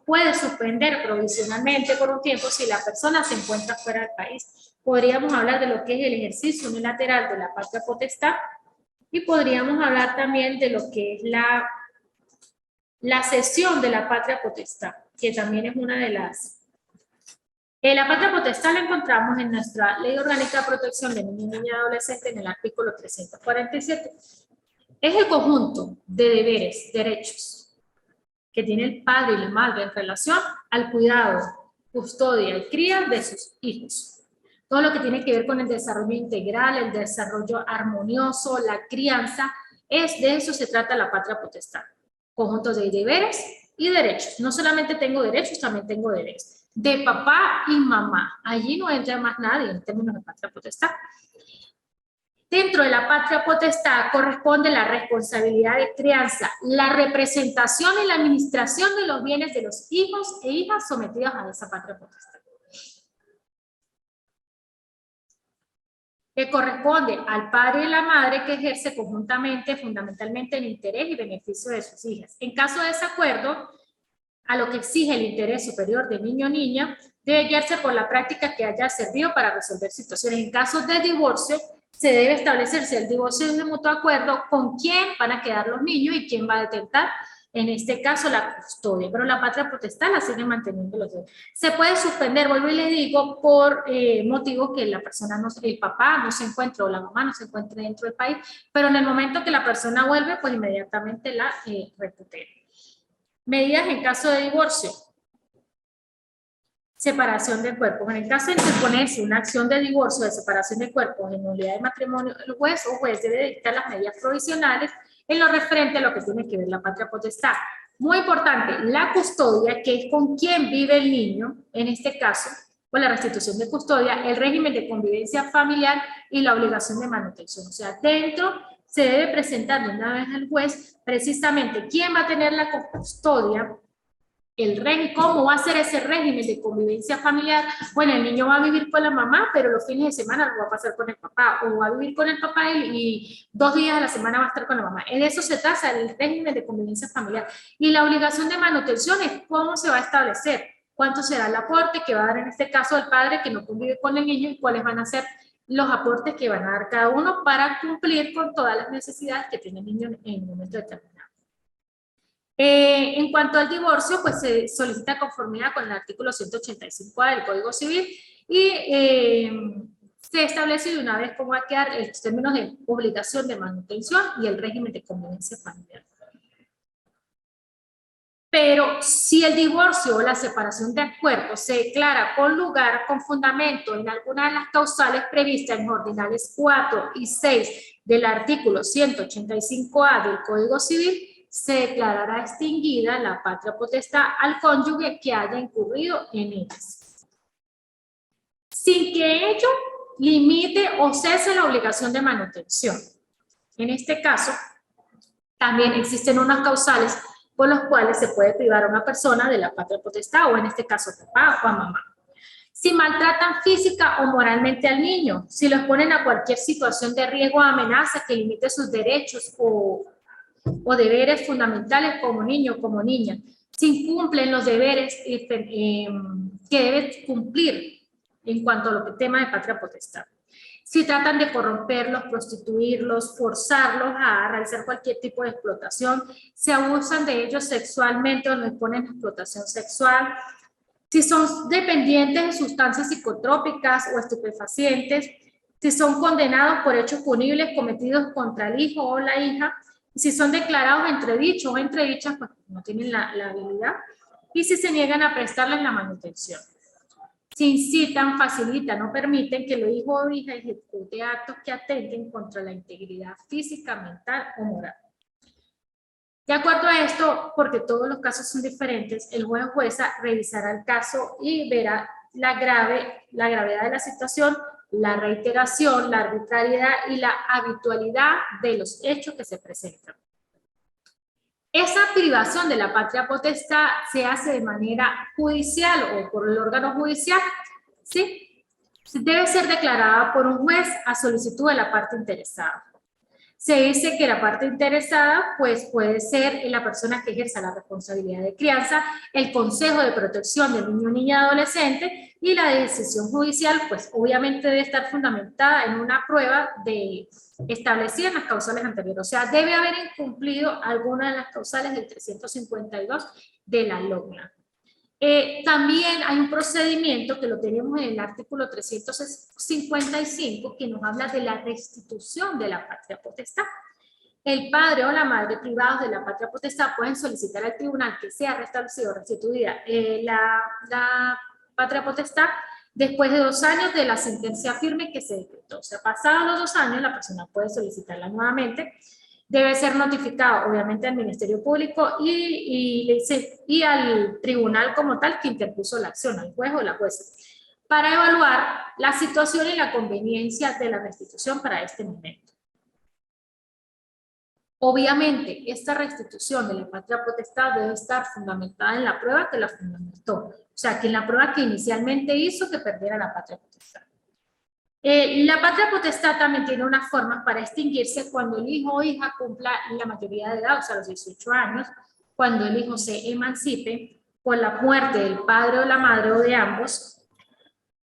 puede suspender provisionalmente por un tiempo si la persona se encuentra fuera del país. Podríamos hablar de lo que es el ejercicio unilateral de la patria potestad y podríamos hablar también de lo que es la cesión de la patria potestad, que también es una de las... la patria potestad la encontramos en nuestra Ley Orgánica de Protección de Niños, Niñas y Adolescentes en el artículo 347. Es el conjunto de deberes, derechos, que tiene el padre y la madre en relación al cuidado, custodia y cría de sus hijos. Todo lo que tiene que ver con el desarrollo integral, el desarrollo armonioso, la crianza, de eso se trata la patria potestad. Conjunto de deberes y derechos. No solamente tengo derechos, también tengo deberes. De papá y mamá. Allí no entra más nadie en términos de patria potestad. Dentro de la patria potestad corresponde la responsabilidad de crianza, la representación y la administración de los bienes de los hijos e hijas sometidos a esa patria potestad. Que corresponde al padre y la madre que ejerce conjuntamente, fundamentalmente el interés y beneficio de sus hijas. En caso de desacuerdo, a lo que exige el interés superior del niño o niña, debe guiarse por la práctica que haya servido para resolver situaciones. En caso de divorcio, se debe establecer si el divorcio es de mutuo acuerdo, con quién van a quedar los niños y quién va a detentar, en este caso, la custodia, pero la patria potestad la siguen manteniendo los dos. Se puede suspender, vuelvo y les digo, por motivos que la persona, el papá no se encuentre o la mamá no se encuentre dentro del país, pero en el momento que la persona vuelve, pues inmediatamente la recupera. Medidas en caso de divorcio. Separación de cuerpos. En el caso de interponerse una acción de divorcio o de separación de cuerpos en nulidad de matrimonio, el juez o juez debe dictar las medidas provisionales en lo referente a lo que tiene que ver la patria potestad. Muy importante, la custodia, que es con quién vive el niño, en este caso, o la restitución de custodia, el régimen de convivencia familiar y la obligación de manutención. O sea, dentro se debe presentar de una vez al juez precisamente quién va a tener la custodia ¿Cómo va a ser ese régimen de convivencia familiar? Bueno, el niño va a vivir con la mamá, pero los fines de semana lo va a pasar con el papá, o va a vivir con el papá y 2 días a la semana va a estar con la mamá. En eso se trata el régimen de convivencia familiar. Y la obligación de manutención es cómo se va a establecer, cuánto será el aporte que va a dar en este caso el padre que no convive con el niño y cuáles van a ser los aportes que van a dar cada uno para cumplir con todas las necesidades que tiene el niño en un momento determinado. En cuanto al divorcio, pues se solicita conformidad con el artículo 185A del Código Civil y se establece de una vez cómo va a quedar los términos de obligación de manutención y el régimen de convivencia familiar. Pero si el divorcio o la separación de cuerpos se declara con lugar, con fundamento en alguna de las causales previstas en los ordinales 4 y 6 del artículo 185A del Código Civil, se declarará extinguida la patria potestad al cónyuge que haya incurrido en ellas, sin que ello limite o cese la obligación de manutención. En este caso, también existen unas causales por los cuales se puede privar a una persona de la patria potestad, o en este caso papá o a mamá. Si maltratan física o moralmente al niño, si lo exponen a cualquier situación de riesgo o amenaza que limite sus derechos o deberes fundamentales como niño o como niña, si incumplen los deberes que debe cumplir en cuanto a lo que tema de patria potestad. Si tratan de corromperlos, prostituirlos, forzarlos a realizar cualquier tipo de explotación, si abusan de ellos sexualmente o les ponen explotación sexual, si son dependientes de sustancias psicotrópicas o estupefacientes, si son condenados por hechos punibles cometidos contra el hijo o la hija, si son declarados entredichos o entredichas, pues no tienen la habilidad, y si se niegan a prestarles la manutención. Si incitan, facilitan o permiten que el hijo o hija ejecute actos que atenten contra la integridad física, mental o moral. De acuerdo a esto, porque todos los casos son diferentes, el juez o jueza revisará el caso y verá la gravedad de la situación, la reiteración, la arbitrariedad y la habitualidad de los hechos que se presentan. Esa privación de la patria potestad se hace de manera judicial o por el órgano judicial, ¿sí? Debe ser declarada por un juez a solicitud de la parte interesada. Se dice que la parte interesada pues puede ser la persona que ejerza la responsabilidad de crianza, el consejo de protección del niño, niña, adolescente, y la decisión judicial pues obviamente debe estar fundamentada en una prueba establecida en las causales anteriores. O sea, debe haber incumplido alguna de las causales del 352 de la LOGNA. También hay un procedimiento que lo tenemos en el artículo 355 que nos habla de la restitución de la patria potestad. El padre o la madre privados de la patria potestad pueden solicitar al tribunal que sea restablecido o restituida la patria potestad después de 2 años de la sentencia firme que se decretó. O sea, pasados los 2 años la persona puede solicitarla nuevamente. Debe ser notificado, obviamente, al Ministerio Público y al tribunal como tal que interpuso la acción, al juez o la jueza, para evaluar la situación y la conveniencia de la restitución para este momento. Obviamente, esta restitución de la patria potestad debe estar fundamentada en la prueba que la fundamentó. O sea, que en la prueba que inicialmente hizo que perdiera la patria potestad. La patria potestad también tiene unas formas para extinguirse cuando el hijo o hija cumpla la mayoría de edad, o sea, los 18 años, cuando el hijo se emancipe, por la muerte del padre o la madre o de ambos,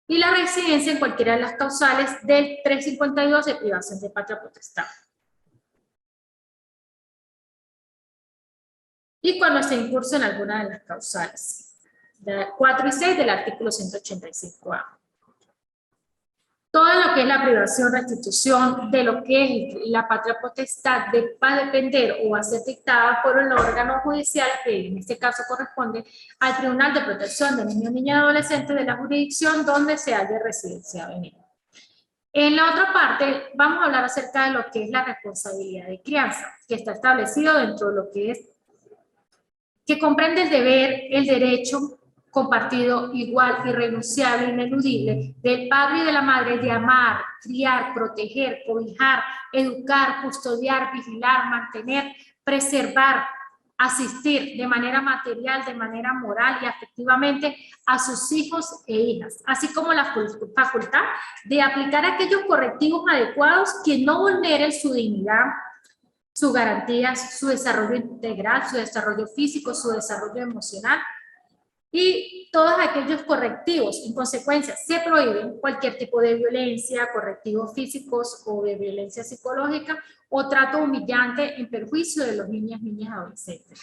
y la residencia en cualquiera de las causales del 352 de privación de patria potestad. Y cuando se incursa en alguna de las causales, 4 y 6 del artículo 185A. Todo lo que es la privación, restitución de lo que es la patria potestad va a depender o va a ser dictada por el órgano judicial que en este caso corresponde al Tribunal de Protección de Niños, Niñas y Adolescentes de la jurisdicción donde se haya residenciado en él. En la otra parte vamos a hablar acerca de lo que es la responsabilidad de crianza, que está establecido dentro de lo que es, que comprende el deber, el derecho compartido, igual, irrenunciable, ineludible, del padre y de la madre de amar, criar, proteger, cobijar, educar, custodiar, vigilar, mantener, preservar, asistir de manera material, de manera moral y afectivamente a sus hijos e hijas, así como la facultad de aplicar aquellos correctivos adecuados que no vulneren su dignidad, sus garantías, su desarrollo integral, su desarrollo físico, su desarrollo emocional, y todos aquellos correctivos. En consecuencia, se prohíben cualquier tipo de violencia, correctivos físicos o de violencia psicológica o trato humillante en perjuicio de los niños, niñas, adolescentes.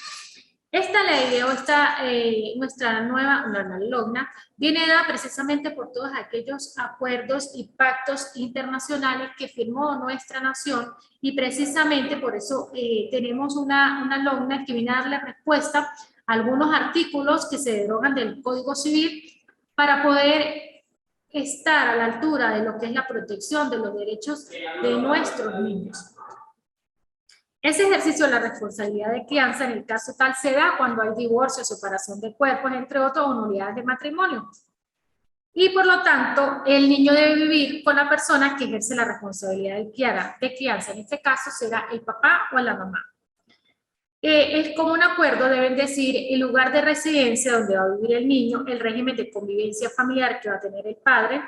Esta ley o nuestra nueva la LOGNA viene dada precisamente por todos aquellos acuerdos y pactos internacionales que firmó nuestra nación, y precisamente por eso tenemos una LOGNA que viene a darle respuesta a algunos artículos que se derogan del Código Civil para poder estar a la altura de lo que es la protección de los derechos de nuestros niños. Ese ejercicio de la responsabilidad de crianza en el caso tal se da cuando hay divorcio, separación de cuerpos, entre otros, o nulidades de matrimonio. Y por lo tanto, el niño debe vivir con la persona que ejerce la responsabilidad de crianza. En este caso será el papá o la mamá. Es como un acuerdo, deben decir el lugar de residencia donde va a vivir el niño, el régimen de convivencia familiar que va a tener el padre.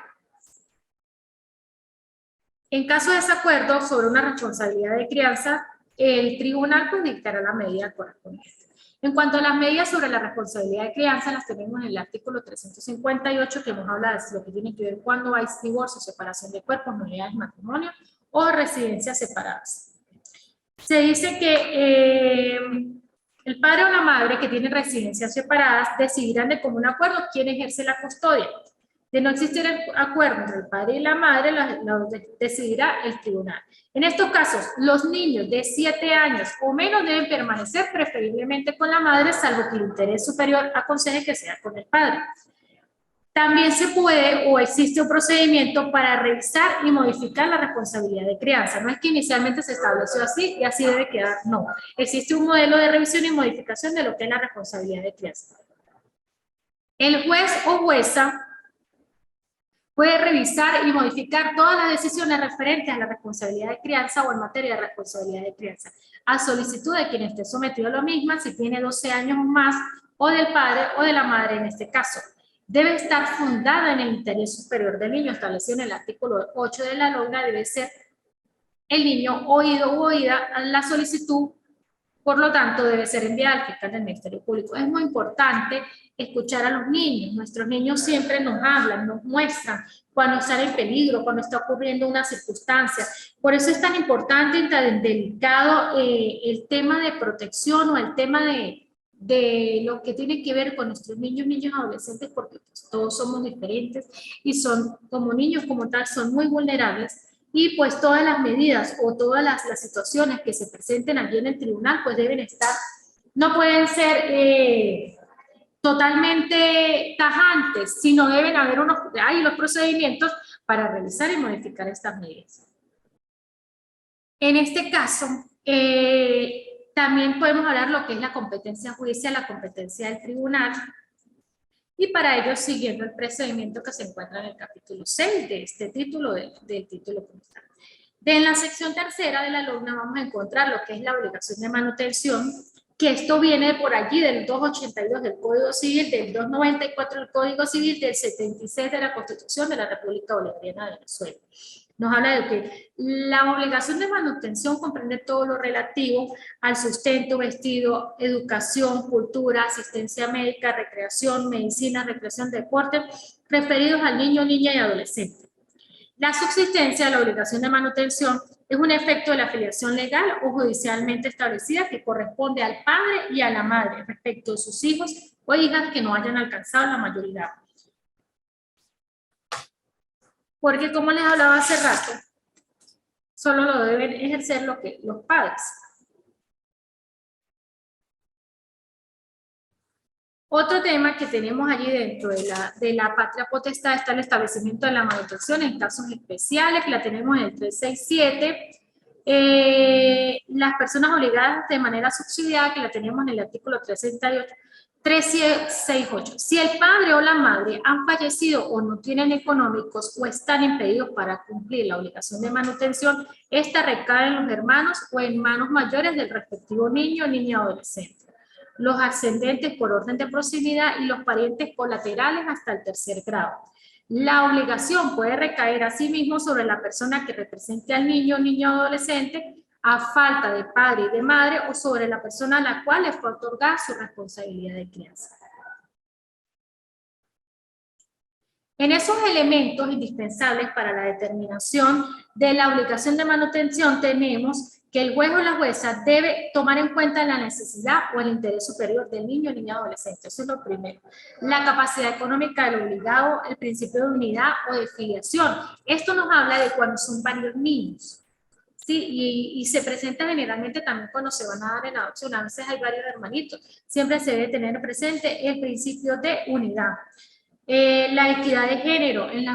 En caso de desacuerdo sobre una responsabilidad de crianza, el tribunal pues dictará la medida correspondiente. En cuanto a las medidas sobre la responsabilidad de crianza, las tenemos en el artículo 358, que nos habla de lo que tiene que ver cuando hay divorcio, separación de cuerpos, nulidades de matrimonio o residencias separadas. Se dice que el padre o la madre que tienen residencias separadas decidirán de común acuerdo quién ejerce la custodia. De no existir el acuerdo entre el padre y la madre, lo decidirá el tribunal. En estos casos, los niños de 7 años o menos deben permanecer preferiblemente con la madre, salvo que el interés superior aconseje que sea con el padre. También se puede o existe un procedimiento para revisar y modificar la responsabilidad de crianza. No es que inicialmente se estableció así y así debe quedar, no. Existe un modelo de revisión y modificación de lo que es la responsabilidad de crianza. El juez o jueza puede revisar y modificar todas las decisiones referentes a la responsabilidad de crianza o en materia de responsabilidad de crianza, a solicitud de quien esté sometido a la misma, si tiene 12 años o más, o del padre o de la madre en este caso. Debe estar fundada en el interés superior del niño, establecido en el artículo 8 de la LOGNA. Debe ser el niño oído u oída a la solicitud, por lo tanto debe ser enviada al fiscal del Ministerio Público. Es muy importante escuchar a los niños. Nuestros niños siempre nos hablan, nos muestran cuando están en peligro, cuando está ocurriendo una circunstancia. Por eso es tan importante y tan delicado el tema de protección o el tema de lo que tiene que ver con nuestros niños adolescentes, porque pues, todos somos diferentes y son como niños como tal, son muy vulnerables. Y pues todas las medidas o todas las situaciones que se presenten allí en el tribunal pues deben estar, no pueden ser totalmente tajantes, sino deben haber los procedimientos para revisar y modificar estas medidas. En este caso, también podemos hablar de lo que es la competencia judicial, la competencia del tribunal, y para ello siguiendo el procedimiento que se encuentra en el capítulo 6 de este título, del título como tal. En la sección tercera de la LOGNA vamos a encontrar lo que es la obligación de manutención, que esto viene por allí del 282 del Código Civil, del 294 del Código Civil, del 76 de la Constitución de la República Bolivariana de Venezuela. Nos habla de que la obligación de manutención comprende todo lo relativo al sustento, vestido, educación, cultura, asistencia médica, recreación, medicina, recreación, deporte, referidos al niño, niña y adolescente. La subsistencia de la obligación de manutención es un efecto de la afiliación legal o judicialmente establecida que corresponde al padre y a la madre respecto de sus hijos o hijas que no hayan alcanzado la mayoría. Porque como les hablaba hace rato, solo lo deben ejercer los padres. Otro tema que tenemos allí dentro de la patria potestad está el establecimiento de la manutención en casos especiales, que la tenemos en el 367. Las personas obligadas de manera subsidiada, que la tenemos en el artículo 368. Si el padre o la madre han fallecido o no tienen económicos o están impedidos para cumplir la obligación de manutención, esta recae en los hermanos o hermanos mayores del respectivo niño o niña adolescente. los ascendentes por orden de proximidad y los parientes colaterales hasta el tercer grado. La obligación puede recaer asimismo sobre la persona que represente al niño o niño adolescente a falta de padre y de madre o sobre la persona a la cual le fue otorgada su responsabilidad de crianza. En esos elementos indispensables para la determinación de la obligación de manutención tenemos que el juez o la jueza debe tomar en cuenta la necesidad o el interés superior del niño o niña adolescente. Eso es lo primero. La capacidad económica del obligado, el principio de unidad o de filiación. Esto nos habla de cuando son varios niños. ¿Sí? Y se presenta generalmente también cuando se van a dar en adopción. A veces hay varios hermanitos. Siempre se debe tener presente el principio de unidad. La equidad de género en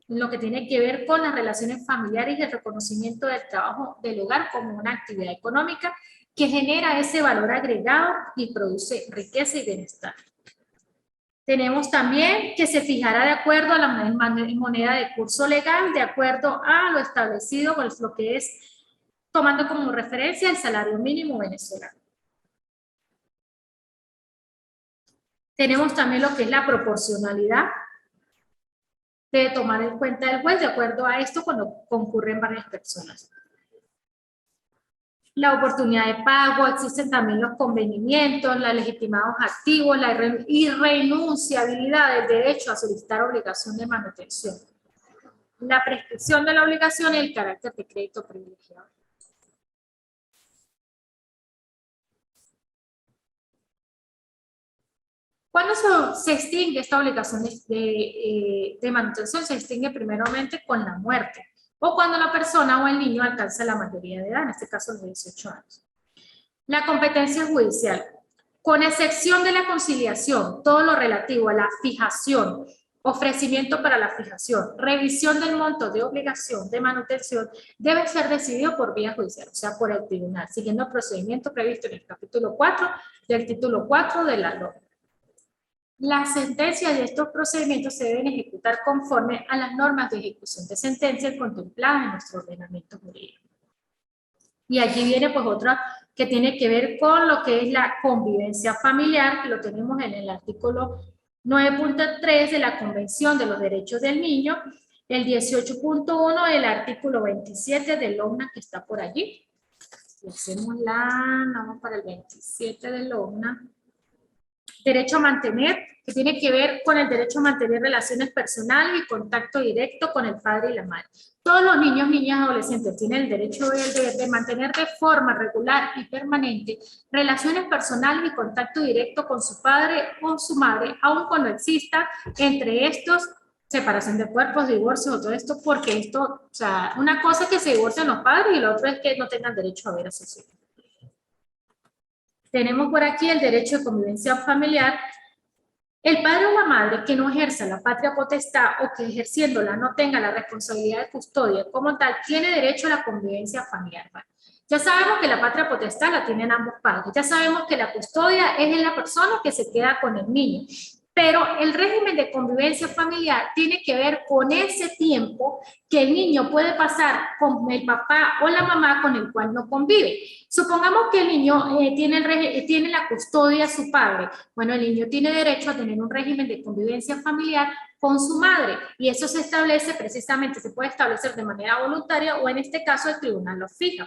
lo que tiene que ver con las relaciones familiares y el reconocimiento del trabajo del hogar como una actividad económica que genera ese valor agregado y produce riqueza y bienestar. Tenemos también que se fijará de acuerdo a la moneda de curso legal, de acuerdo a lo establecido, pues lo que es tomando como referencia el salario mínimo venezolano. Tenemos también lo que es la proporcionalidad. Debe tomar en cuenta el juez de acuerdo a esto cuando concurren varias personas. La oportunidad de pago, existen también los convenimientos, los legitimados activos, la irrenunciabilidad del derecho a solicitar obligación de manutención. La prescripción de la obligación y el carácter de crédito privilegiado. ¿Cuándo se extingue esta obligación de manutención? Se extingue primeramente con la muerte o cuando la persona o el niño alcanza la mayoría de edad, en este caso los 18 años. La competencia judicial. Con excepción de la conciliación, todo lo relativo a la fijación, ofrecimiento para la fijación, revisión del monto de obligación de manutención, debe ser decidido por vía judicial, o sea, por el tribunal, siguiendo el procedimiento previsto en el capítulo 4 del título 4 de la norma. Las sentencias de estos procedimientos se deben ejecutar conforme a las normas de ejecución de sentencias contempladas en nuestro ordenamiento jurídico. Y allí viene pues otra que tiene que ver con lo que es la convivencia familiar, que lo tenemos en el artículo 9.3 de la Convención de los Derechos del Niño, el 18.1 del artículo 27 del OMNA que está por allí. Y hacemos vamos para el 27 del OMNA. Derecho a mantener, que tiene que ver con el derecho a mantener relaciones personales y contacto directo con el padre y la madre. Todos los niños, niñas, adolescentes tienen el derecho y el deber de mantener de forma regular y permanente relaciones personales y contacto directo con su padre o su madre, aun cuando exista entre estos separación de cuerpos, divorcio o todo esto, porque esto, o sea, una cosa es que se divorcian los padres y la otra es que no tengan derecho a ver a sus hijos. Tenemos por aquí el derecho de convivencia familiar. El padre o la madre que no ejerza la patria potestad o que ejerciéndola no tenga la responsabilidad de custodia como tal, tiene derecho a la convivencia familiar. Ya sabemos que la patria potestad la tienen ambos padres. Ya sabemos que la custodia es en la persona que se queda con el niño. Pero el régimen de convivencia familiar tiene que ver con ese tiempo que el niño puede pasar con el papá o la mamá con el cual no convive. Supongamos que el niño tiene la custodia de su padre. Bueno, el niño tiene derecho a tener un régimen de convivencia familiar con su madre y eso se establece precisamente, se puede establecer de manera voluntaria o en este caso el tribunal lo fija.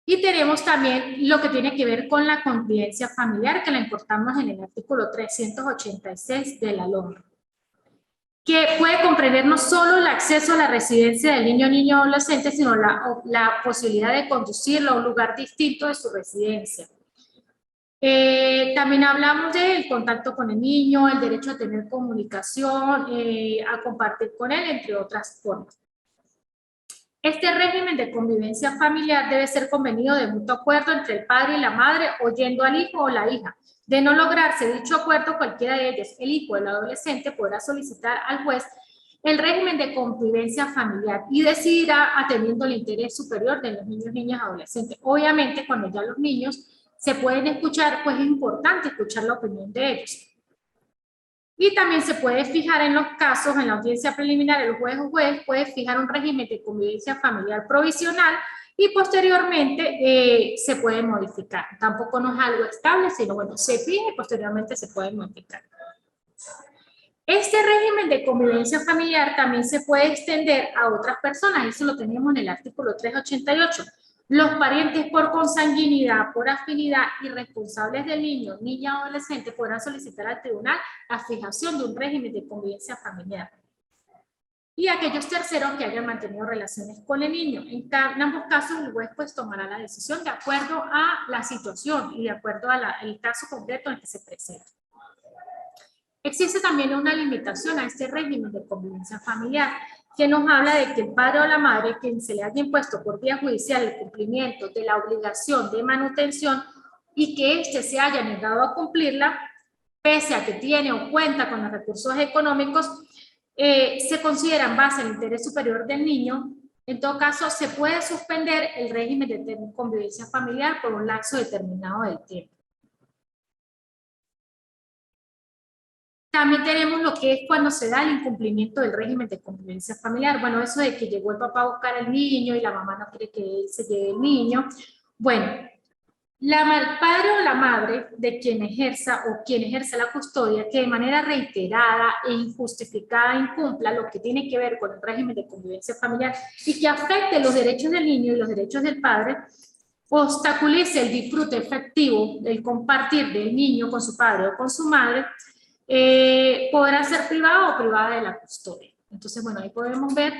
Y tenemos también lo que tiene que ver con la convivencia familiar, que la encontramos en el artículo 386 de la LOM, que puede comprender no solo el acceso a la residencia del niño o niño adolescente, sino la posibilidad de conducirlo a un lugar distinto de su residencia. También hablamos del contacto con el niño, el derecho a tener comunicación, a compartir con él, entre otras formas. Este régimen de convivencia familiar debe ser convenido de mutuo acuerdo entre el padre y la madre, oyendo al hijo o la hija. De no lograrse dicho acuerdo, cualquiera de ellos, el hijo o el adolescente, podrá solicitar al juez el régimen de convivencia familiar y decidirá atendiendo el interés superior de los niños, niñas, adolescentes. Obviamente, cuando ya los niños se pueden escuchar, pues es importante escuchar la opinión de ellos. Y también se puede fijar en los casos, en la audiencia preliminar, el juez o juez puede fijar un régimen de convivencia familiar provisional y posteriormente se puede modificar. Tampoco no es algo estable, sino bueno, se fija y posteriormente se puede modificar. Este régimen de convivencia familiar también se puede extender a otras personas, eso lo tenemos en el artículo 388. Los parientes por consanguinidad, por afinidad y responsables del niño, niña o adolescente podrán solicitar al tribunal la fijación de un régimen de convivencia familiar. Y aquellos terceros que hayan mantenido relaciones con el niño. En ambos casos, el juez pues tomará la decisión de acuerdo a la situación y de acuerdo al caso concreto en el que se presenta. Existe también una limitación a este régimen de convivencia familiar, que nos habla de que el padre o la madre, quien se le haya impuesto por vía judicial el cumplimiento de la obligación de manutención y que éste se haya negado a cumplirla, pese a que tiene o cuenta con los recursos económicos, se considera en base al interés superior del niño. En todo caso, se puede suspender el régimen de convivencia familiar por un lapso determinado del tiempo. También tenemos lo que es cuando se da el incumplimiento del régimen de convivencia familiar. Bueno, eso de que llegó el papá a buscar al niño y la mamá no quiere que él se lleve el niño. Bueno, el padre o la madre de quien ejerza la custodia que de manera reiterada e injustificada incumpla lo que tiene que ver con el régimen de convivencia familiar y que afecte los derechos del niño y los derechos del padre, obstaculice el disfrute efectivo del compartir del niño con su padre o con su madre, podrá ser privado o privada de la custodia. Entonces, bueno, ahí podemos ver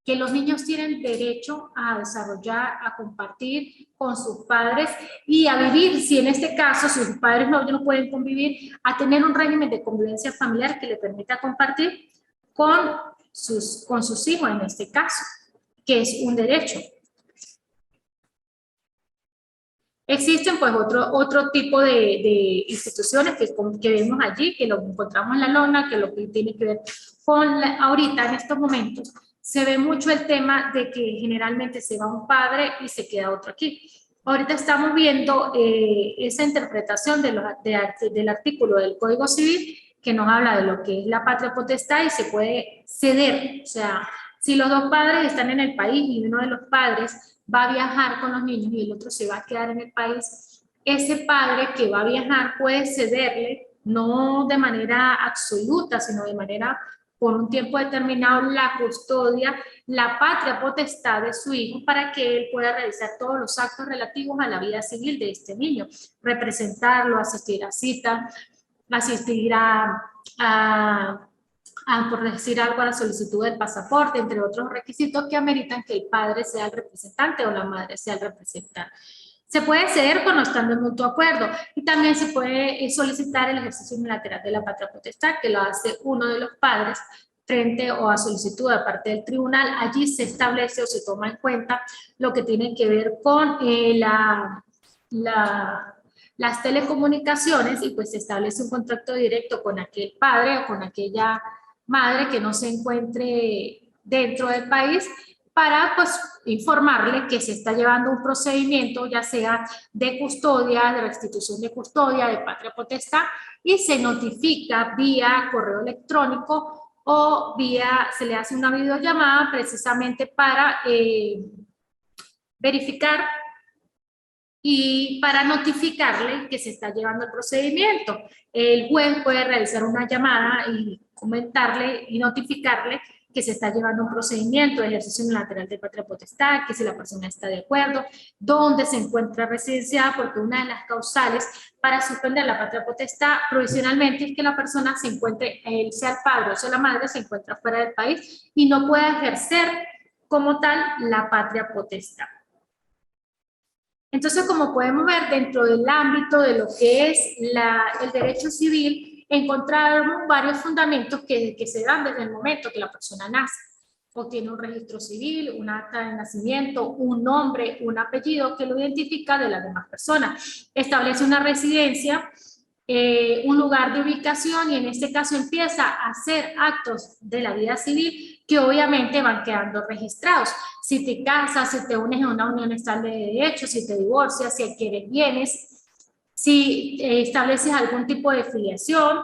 que los niños tienen derecho a desarrollar, a compartir con sus padres y a vivir, si en este caso, si sus padres no pueden convivir, a tener un régimen de convivencia familiar que le permita compartir con sus hijos en este caso, que es un derecho. Existen pues otro tipo de instituciones que vemos allí, que lo encontramos en la lona, que lo que tiene que ver con ahorita en estos momentos se ve mucho el tema de que generalmente se va un padre y se queda otro aquí. Ahorita estamos viendo esa interpretación del artículo del Código Civil que nos habla de lo que es la patria potestad y se puede ceder. O sea, si los dos padres están en el país y uno de los padres va a viajar con los niños y el otro se va a quedar en el país, ese padre que va a viajar puede cederle, no de manera absoluta, sino de manera por un tiempo determinado, la custodia, la patria potestad de su hijo para que él pueda realizar todos los actos relativos a la vida civil de este niño, representarlo, asistir a citas, asistir por decir algo, a la solicitud del pasaporte, entre otros requisitos que ameritan que el padre sea el representante o la madre sea el representante. Se puede ceder cuando están de mutuo acuerdo y también se puede solicitar el ejercicio unilateral de la patria potestad, que lo hace uno de los padres frente o a solicitud de parte del tribunal. Allí se establece o se toma en cuenta lo que tiene que ver con las telecomunicaciones y pues se establece un contacto directo con aquel padre o con aquella madre que no se encuentre dentro del país para pues informarle que se está llevando un procedimiento ya sea de custodia, de restitución de custodia, de patria potestad y se notifica vía correo electrónico o se le hace una videollamada precisamente para verificar y para notificarle que se está llevando el procedimiento. El juez puede realizar una llamada y comentarle y notificarle que se está llevando un procedimiento de ejercicio unilateral de patria potestad, que si la persona está de acuerdo, dónde se encuentra residenciada, porque una de las causales para suspender la patria potestad provisionalmente es que la persona se encuentre, sea el padre o sea la madre, se encuentra fuera del país y no pueda ejercer como tal la patria potestad. Entonces, como podemos ver, dentro del ámbito de lo que es el derecho civil, encontramos varios fundamentos que se dan desde el momento que la persona nace. Obtiene un registro civil, un acta de nacimiento, un nombre, un apellido que lo identifica de las demás personas. Establece una residencia, un lugar de ubicación y en este caso empieza a hacer actos de la vida civil que obviamente van quedando registrados. Si te casas, si te unes a una unión estable de derechos, si te divorcias, si adquieres bienes, si estableces algún tipo de filiación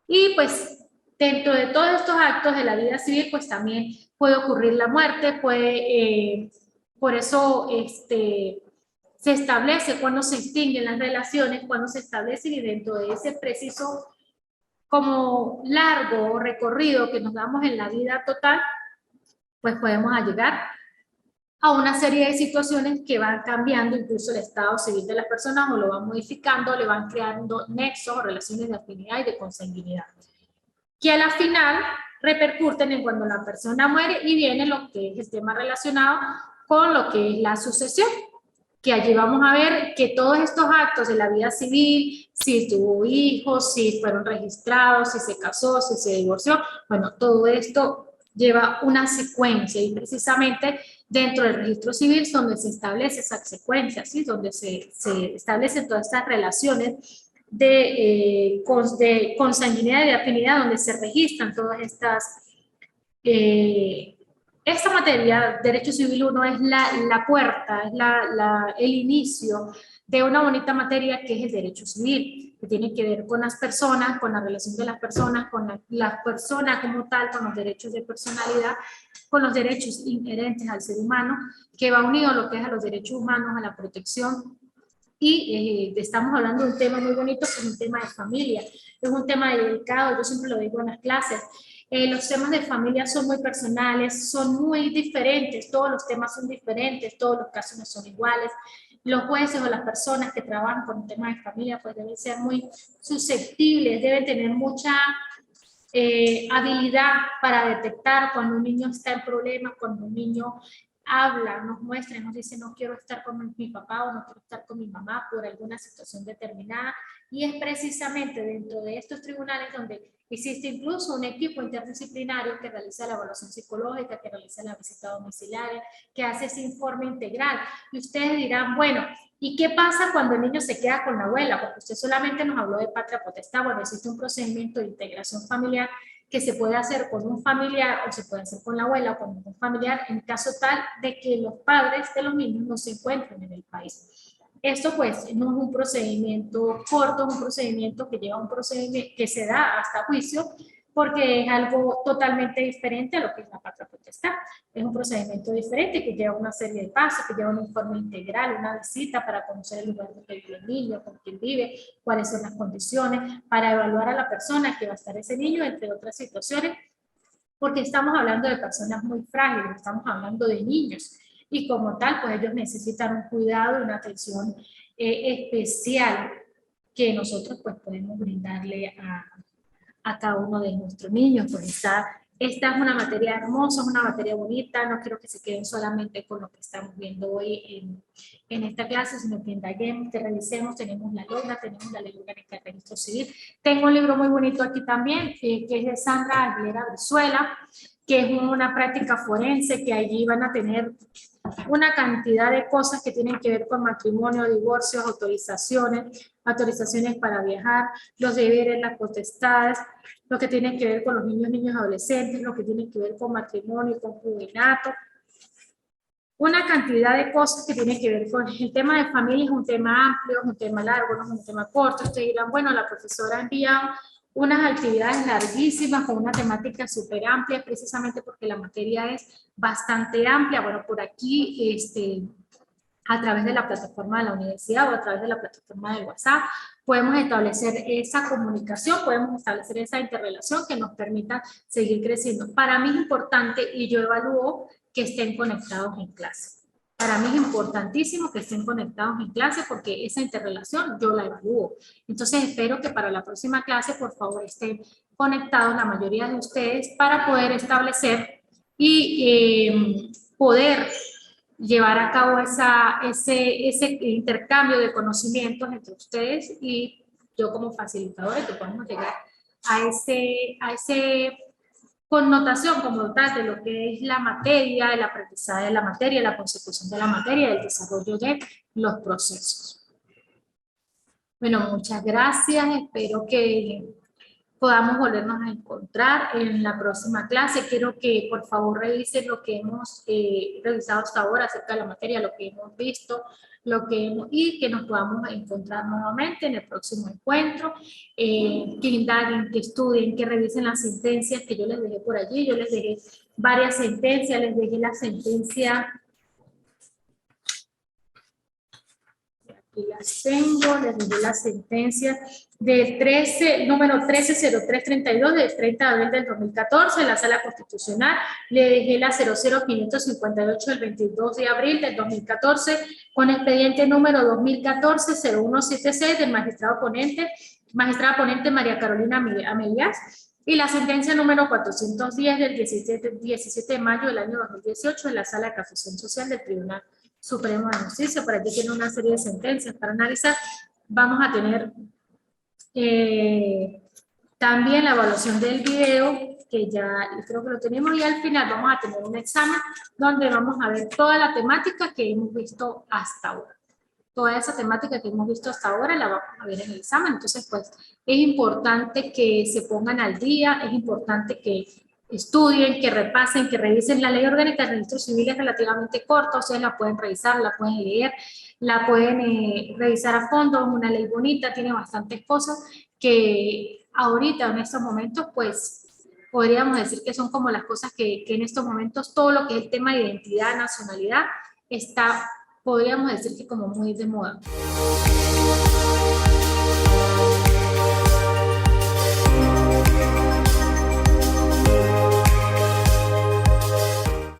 y pues dentro de todos estos actos de la vida civil pues también puede ocurrir la muerte, puede Por eso se establece cuando se extinguen las relaciones, cuando se establecen, y dentro de ese preciso como largo recorrido que nos damos en la vida total, pues podemos llegar a una serie de situaciones que van cambiando incluso el estado civil de las personas, o lo van modificando, o le van creando nexos o relaciones de afinidad y de consanguinidad, que a la final repercuten en cuando la persona muere, y viene lo que es el tema relacionado con lo que es la sucesión, que allí vamos a ver que todos estos actos de la vida civil, si tuvo hijos, si fueron registrados, si se casó, si se divorció, bueno, todo esto lleva una secuencia, y precisamente dentro del registro civil es donde se establece esa secuencia, ¿sí? Donde se establecen todas estas relaciones de consanguinidad y de afinidad, donde se registran todas estas esta materia, Derecho Civil 1, es la puerta, es el inicio de una bonita materia que es el Derecho Civil, que tiene que ver con las personas, con la relación de las personas, con la persona como tal, con los derechos de personalidad, con los derechos inherentes al ser humano, que va unido a lo que es a los derechos humanos, a la protección. Y estamos hablando de un tema muy bonito, que es un tema de familia, es un tema delicado, yo siempre lo digo en las clases. Los temas de familia son muy personales, son muy diferentes, todos los temas son diferentes, todos los casos no son iguales. Los jueces o las personas que trabajan con un tema de familia pues deben ser muy susceptibles, deben tener mucha habilidad para detectar cuando un niño está en problemas, cuando un niño habla, nos muestra, nos dice no quiero estar con mi papá o no quiero estar con mi mamá por alguna situación determinada, y es precisamente dentro de estos tribunales donde existe incluso un equipo interdisciplinario que realiza la evaluación psicológica, que realiza la visita domiciliaria, que hace ese informe integral. Y ustedes dirán, bueno, ¿y qué pasa cuando el niño se queda con la abuela? Porque usted solamente nos habló de patria potestad. Bueno, existe un procedimiento de integración familiar que se puede hacer con un familiar o se puede hacer con la abuela o con un familiar en caso tal de que los padres de los niños no se encuentren en el país. Esto pues no es un procedimiento corto, es un procedimiento que lleva un procedimiento que se da hasta juicio, porque es algo totalmente diferente a lo que es la patria potestad. Es un procedimiento diferente que lleva una serie de pasos, que lleva un informe integral, una visita para conocer el lugar donde vive el niño, con quién vive, cuáles son las condiciones, para evaluar a la persona que va a estar ese niño, entre otras situaciones, porque estamos hablando de personas muy frágiles, estamos hablando de niños, y como tal, pues ellos necesitan un cuidado y una atención especial que nosotros pues podemos brindarle a cada uno de nuestros niños. Pues esta es una materia hermosa, es una materia bonita, no quiero que se queden solamente con lo que estamos viendo hoy en esta clase, sino que indaguemos, que revisemos. Tenemos la LOGNA, tenemos la Ley Orgánica del Registro Civil. Tengo un libro muy bonito aquí también, que es de Sandra Aguilera Brizuela, que es una práctica forense, que allí van a tener una cantidad de cosas que tienen que ver con matrimonio, divorcios, autorizaciones para viajar, los deberes, las potestades, lo que tiene que ver con los niños, adolescentes, lo que tiene que ver con matrimonio, con concubinato, una cantidad de cosas que tienen que ver con el tema de familia. Es un tema amplio, es un tema largo, no es un tema corto. Ustedes dirán, bueno, la profesora ha enviado unas actividades larguísimas con una temática súper amplia, precisamente porque la materia es bastante amplia. Bueno, por aquí, a través de la plataforma de la universidad o a través de la plataforma de WhatsApp, podemos establecer esa comunicación, podemos establecer esa interrelación que nos permita seguir creciendo. Para mí es importante, y yo evalúo, que estén conectados en clase. Para mí es importantísimo que estén conectados en clase, porque esa interrelación yo la evalúo. Entonces espero que para la próxima clase, por favor, estén conectados la mayoría de ustedes para poder establecer y poder llevar a cabo ese intercambio de conocimientos entre ustedes y yo como facilitadora, que podamos llegar a ese connotación como tal de lo que es la materia, el aprendizaje de la materia, la consecución de la materia, el desarrollo de los procesos. Bueno, muchas gracias, espero que podamos volvernos a encontrar en la próxima clase. Quiero que por favor revisen lo que hemos revisado hasta ahora acerca de la materia, lo que hemos visto, y que nos podamos encontrar nuevamente en el próximo encuentro. Que indaguen, que estudien, que revisen las sentencias que yo les dejé por allí. Yo les dejé varias sentencias, les dejé la sentencia aquí las tengo, les doy la sentencia del número 130332 del 30 de abril del 2014 en la Sala Constitucional. Le dejé la 00558 del 22 de abril del 2014 con expediente número 2014-0176 del magistrada ponente María Carolina Amelías, y la sentencia número 410 del 17 de mayo del año 2018 en la Sala de Casación Social del Tribunal Supremo de Justicia. Por aquí tiene una serie de sentencias para analizar. Vamos a tener también la evaluación del video, que ya creo que lo tenemos, y al final vamos a tener un examen donde vamos a ver toda la temática que hemos visto hasta ahora. Toda esa temática que hemos visto hasta ahora la vamos a ver en el examen. Entonces, pues, es importante que se pongan al día, es importante que estudien, que repasen, que revisen. La ley orgánica del registro civil es relativamente corta, ustedes la pueden revisar, la pueden leer, la pueden revisar a fondo, es una ley bonita, tiene bastantes cosas que ahorita, en estos momentos, pues, podríamos decir que son como las cosas que en estos momentos, todo lo que es el tema de identidad, nacionalidad, está, podríamos decir que como muy de moda.